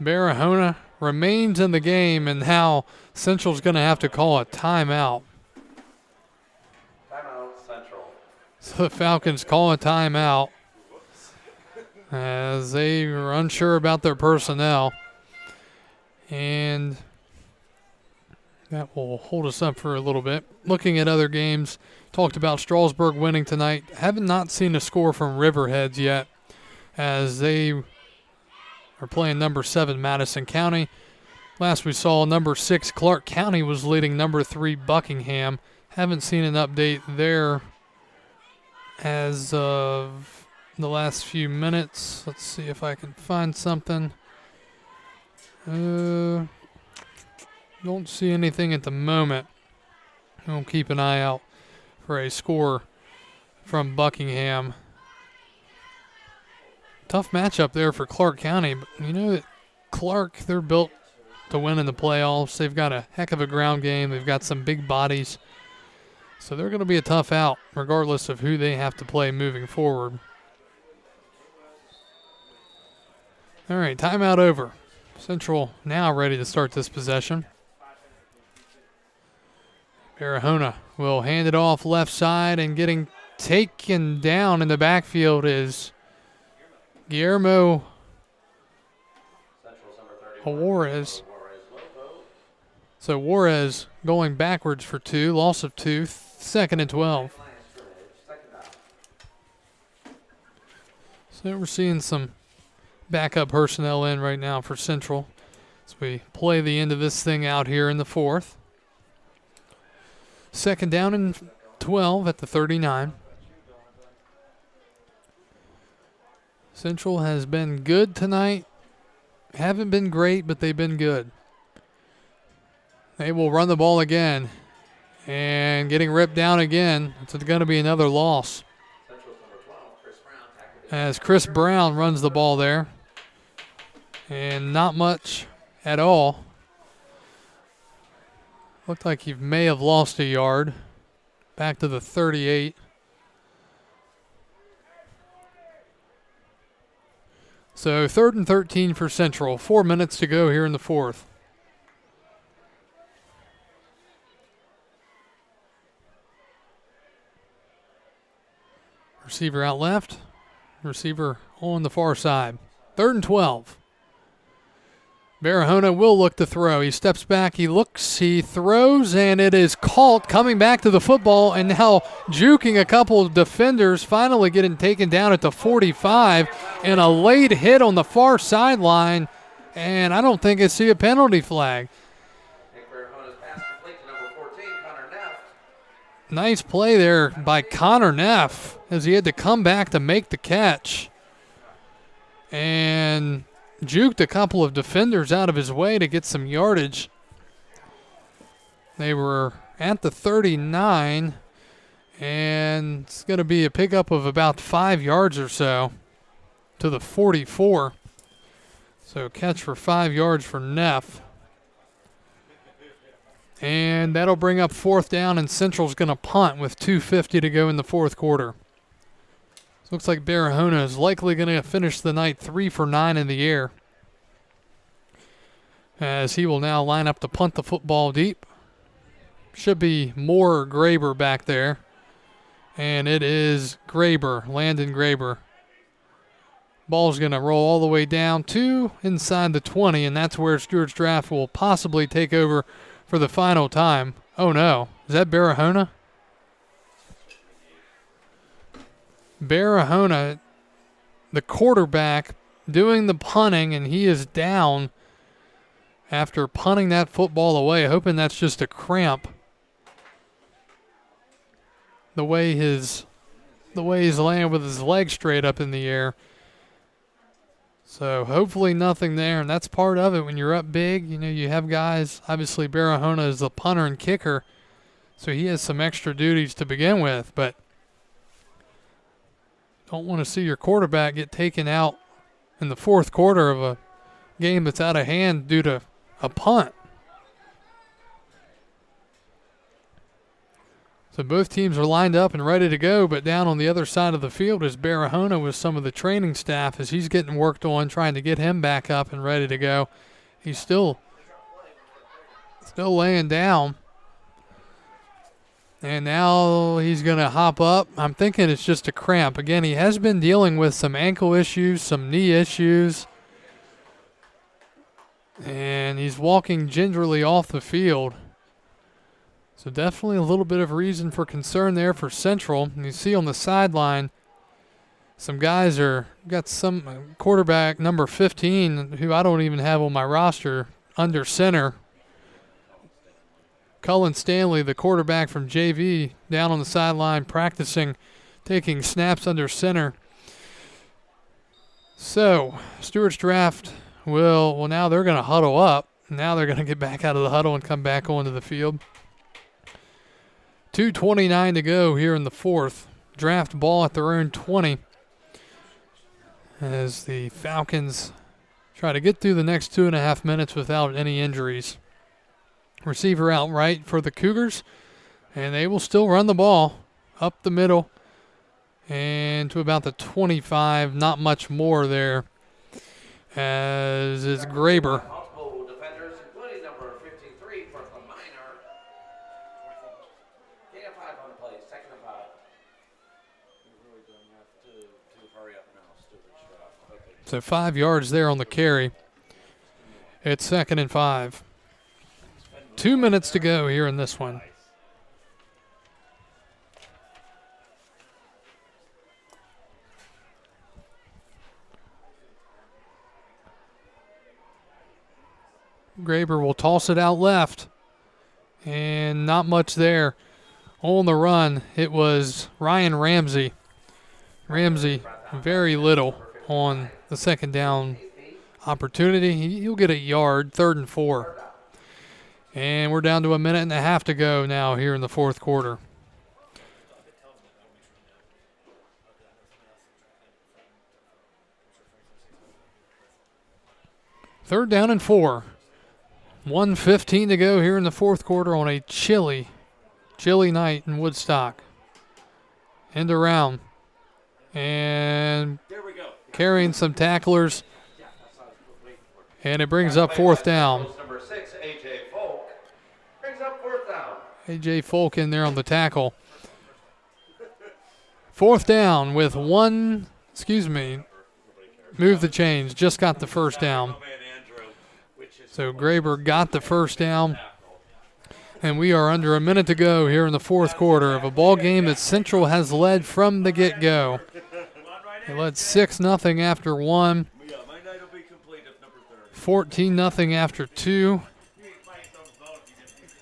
Barahona remains in the game, and now Central's going to have to call a timeout. Timeout, Central. So the Falcons call a timeout as they are unsure about their personnel. And that will hold us up for a little bit. Looking at other games, talked about Strasburg winning tonight. Haven't not seen a score from Riverheads yet as they are playing number 7 Madison County. Last we saw, number 6 Clark County was leading number 3 Buckingham. Haven't seen an update there as of the last few minutes. Let's see if I can find something. Don't see anything at the moment. We'll keep an eye out for a score from Buckingham. Tough matchup there for Clark County, but you know that Clark, they're built to win in the playoffs. They've got a heck of a ground game. They've got some big bodies. So they're going to be a tough out, regardless of who they have to play moving forward. All right, timeout over. Central now ready to start this possession. Barahona will hand it off left side, and getting taken down in the backfield is Guillermo Juarez. So Juarez going backwards for 2, loss of 2, 2nd and 12. So we're seeing some backup personnel in right now for Central as we play the end of this thing out here in the 4th. 2nd down and 12 at the 39. Central has been good tonight. Haven't been great, but they've been good. They will run the ball again. And getting ripped down again. It's going to be another loss. As Chris Brown runs the ball there. And not much at all. Looked like he may have lost a yard. Back to the 38. So 3rd and 13 for Central. 4 minutes to go here in the 4th. Receiver out left. Receiver on the far side. 3rd and 12. Barahona will look to throw. He steps back, he looks, he throws, and it is caught coming back to the football and now juking a couple of defenders, finally getting taken down at the 45, and a late hit on the far sideline, and I don't think I see a penalty flag. Nice play there by Connor Neff as he had to come back to make the catch. And juked a couple of defenders out of his way to get some yardage. They were at the 39, and it's going to be a pickup of about 5 yards or so to the 44. So catch for 5 yards for Neff. And that'll bring up 4th down, and Central's going to punt with 2:50 to go in the 4th quarter. So looks like Barahona is likely going to finish the night 3 for 9 in the air, as he will now line up to punt the football deep. Should be Moore or Graber back there. And it is Graber, Landon Graber. Ball's going to roll all the way down to inside the 20, and that's where Stuarts Draft will possibly take over for the final time. Oh no, is that Barahona? Barahona, the quarterback, doing the punting, and he is down after punting that football away, hoping that's just a cramp. The way he's laying with his leg straight up in the air. So hopefully nothing there, and that's part of it when you're up big. You know, you have guys, obviously Barahona is the punter and kicker, so he has some extra duties to begin with, but don't want to see your quarterback get taken out in the 4th quarter of a game that's out of hand due to a punt. So both teams are lined up and ready to go, but down on the other side of the field is Barahona with some of the training staff as he's getting worked on, trying to get him back up and ready to go. He's still laying down. And now he's going to hop up. I'm thinking it's just a cramp. Again, he has been dealing with some ankle issues, some knee issues. And he's walking gingerly off the field. So definitely a little bit of reason for concern there for Central. And you see on the sideline, some guys got some quarterback number 15, who I don't even have on my roster, under center. Cullen Stanley, the quarterback from JV, down on the sideline practicing, taking snaps under center. So Stuarts Draft well, now they're going to huddle up. Now they're going to get back out of the huddle and come back onto the field. 2:29 to go here in the fourth. Draft ball at their own 20 as the Falcons try to get through the next 2.5 minutes without any injuries. Receiver out right for the Cougars, and they will still run the ball up the middle and to about the 25, not much more there, as is Graber. Multiple defenders, including number 53 for the minor. Gain of 5 on the play, second and 5. You really don't have to hurry up now, Stuarts. Okay. So 5 yards there on the carry. It's second and 5. 2 minutes to go here in this one. Graber will toss it out left. And not much there. On the run, it was Ryan Ramsey. Ramsey, very little on the second down opportunity. He'll get a yard, 3rd and 4. And we're down to 1.5 minutes to go now here in the fourth quarter. Third down and 4. 1:15 to go here in the fourth quarter on a chilly night in Woodstock. End around. And carrying some tacklers. And it brings up fourth down. Number 6, A.J. Folk, brings up fourth down. A.J. Folk in there on the tackle. Fourth down with move the chains, just got the first down. So Graber got the first down. And we are under 1 minute to go here in the fourth quarter of a ball game that Central has led from the get-go. They led 6-0 after 1. 14-0 after 2.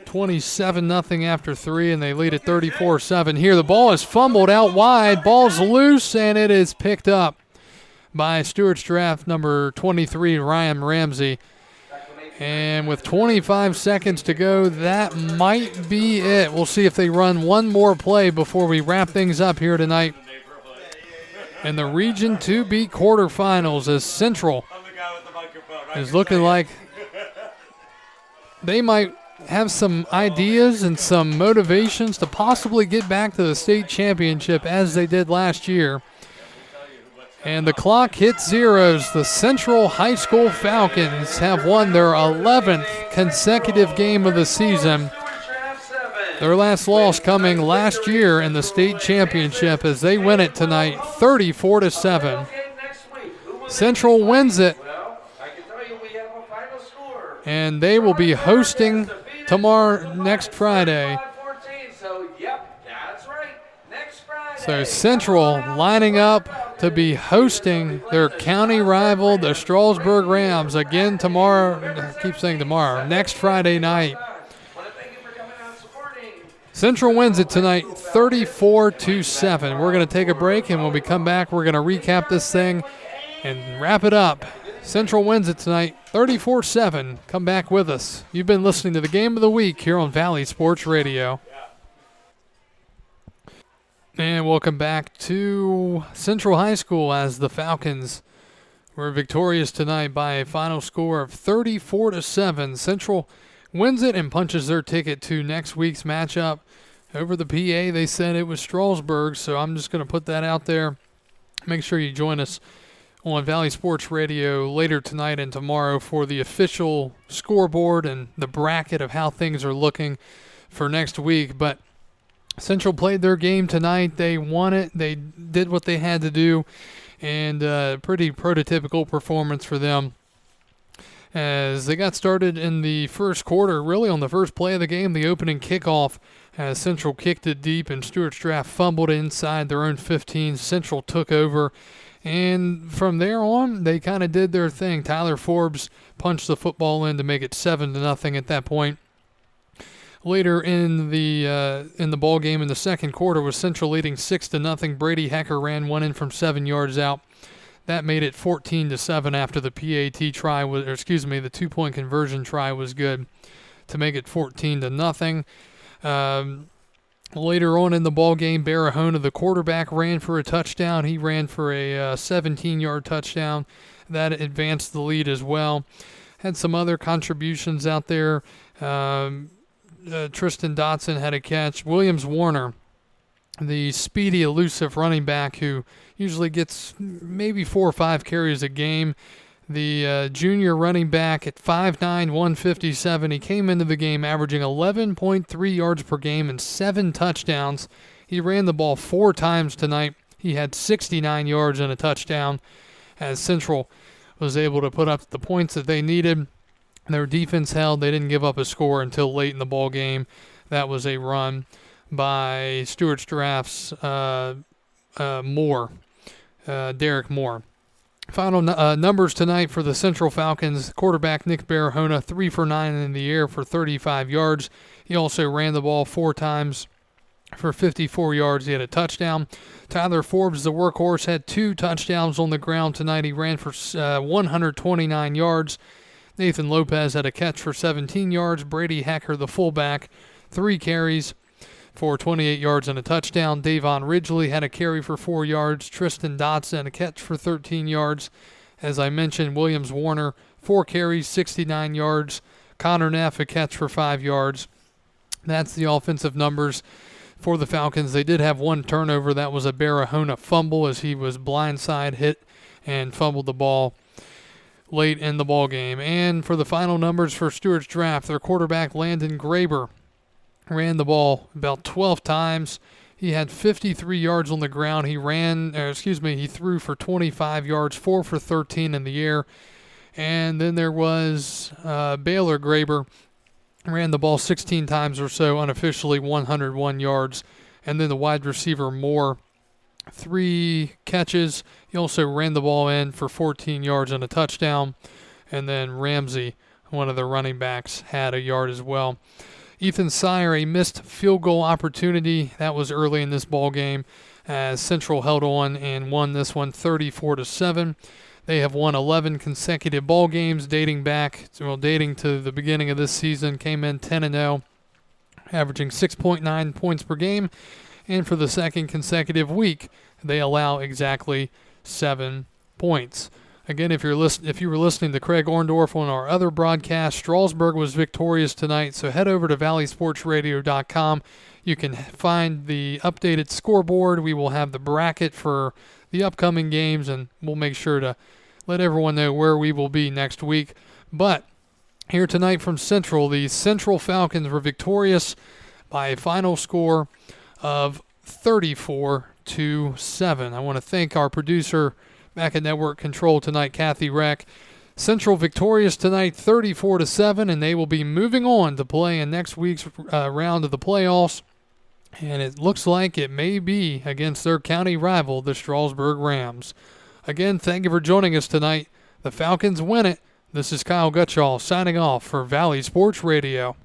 27-0 after 3, and they lead at 34-7. Here the ball is fumbled out wide. Ball's loose, and it is picked up by Stuarts draft number 23, Ryan Ramsey. And with 25 seconds to go, that might be it. We'll see if they run one more play before we wrap things up here tonight in the Region 2B quarterfinals, as Central is looking like they might have some ideas and some motivations to possibly get back to the state championship as they did last year. And the clock hits zeros. The Central High School Falcons have won their 11th consecutive game of the season. Their last loss coming last year in the state championship as they win it tonight 34-7. Central wins it, and they will be hosting next Friday. So Central lining up to be hosting their county rival, the Strasburg Rams, again tomorrow. I keep saying tomorrow, next Friday night. Central wins it tonight 34-7. We're going to take a break, and when we come back, we're going to recap this thing and wrap it up. Central wins it tonight 34-7. Come back with us. You've been listening to the Game of the Week here on Valley Sports Radio. And welcome back to Central High School as the Falcons were victorious tonight by a final score of 34-7. Central wins it and punches their ticket to next week's matchup. Over the PA, they said it was Strasburg, so I'm just going to put that out there. Make sure you join us on Valley Sports Radio later tonight and tomorrow for the official scoreboard and the bracket of how things are looking for next week. But Central played their game tonight. They won it. They did what they had to do, and pretty prototypical performance for them as they got started in the first quarter, really on the first play of the game, the opening kickoff, as Central kicked it deep and Stuarts draft fumbled inside their own 15. Central took over, and from there on, they kind of did their thing. Tyler Forbes punched the football in to make it 7-0 at that point. Later in the ball game in the second quarter, with Central leading 6-0, Brady Hecker ran one in from 7 yards out That made it 14-7 after the PAT try was, or excuse me, the 2-point conversion try was good to make it 14-0. Later on in the ball game, Barahona, the quarterback, ran for a touchdown. He ran for a 17-yard touchdown. That advanced the lead as well. Had some other contributions out there. Tristan Dotson had a catch. Williams Warner, the speedy, elusive running back who usually gets maybe 4 or 5 carries a game. The junior running back at 5'9", 157. He came into the game averaging 11.3 yards per game and 7 touchdowns. He ran the ball 4 times tonight. He had 69 yards and a touchdown as Central was able to put up the points that they needed. Their defense held. They didn't give up a score until late in the ball game. That was a run by Stuarts Giraffes Derek Moore. Final numbers tonight for the Central Falcons. Quarterback Nick Barahona, 3 for 9 in the air for 35 yards. He also ran the ball 4 times for 54 yards. He had a touchdown. Tyler Forbes, the workhorse, had 2 touchdowns on the ground tonight. He ran for 129 yards. Nathan Lopez had a catch for 17 yards. Brady Hecker, the fullback, 3 carries for 28 yards and a touchdown. Davon Ridgely had a carry for 4 yards. Tristan Dotson, a catch for 13 yards. As I mentioned, Williams Warner, 4 carries, 69 yards. Connor Neff, a catch for 5 yards. That's the offensive numbers for the Falcons. They did have 1 turnover. That was a Barahona fumble as he was blindside hit and fumbled the ball late in the ball game. And for the final numbers for Stuarts Draft, their quarterback Landon Graber ran the ball about 12 times. He had 53 yards on the ground. He threw for 25 yards, 4 for 13 in the air. And then there was Baylor Graber, ran the ball 16 times or so, unofficially 101 yards. And then the wide receiver Moore, 3 catches. He also ran the ball in for 14 yards and a touchdown. And then Ramsey, one of the running backs, had a yard as well. Ethan Sire, a missed field goal opportunity. That was early in this ball game as Central held on and won this one 34-7. They have won 11 consecutive ball games dating to the beginning of this season. Came in 10-0, averaging 6.9 points per game. And for the second consecutive week, they allow exactly 7 points. Again, if you were listening to Craig Orndorff on our other broadcast, Strasburg was victorious tonight, so head over to valleysportsradio.com. You can find the updated scoreboard. We will have the bracket for the upcoming games, and we'll make sure to let everyone know where we will be next week. But here tonight from Central, the Central Falcons were victorious by a final score of 34-7. I want to thank our producer back at Network Control tonight, Kathy Reck. Central victorious tonight, 34-7, and they will be moving on to play in next week's round of the playoffs. And it looks like it may be against their county rival, the Strasburg Rams. Again, thank you for joining us tonight. The Falcons win it. This is Kyle Gutschall signing off for Valley Sports Radio.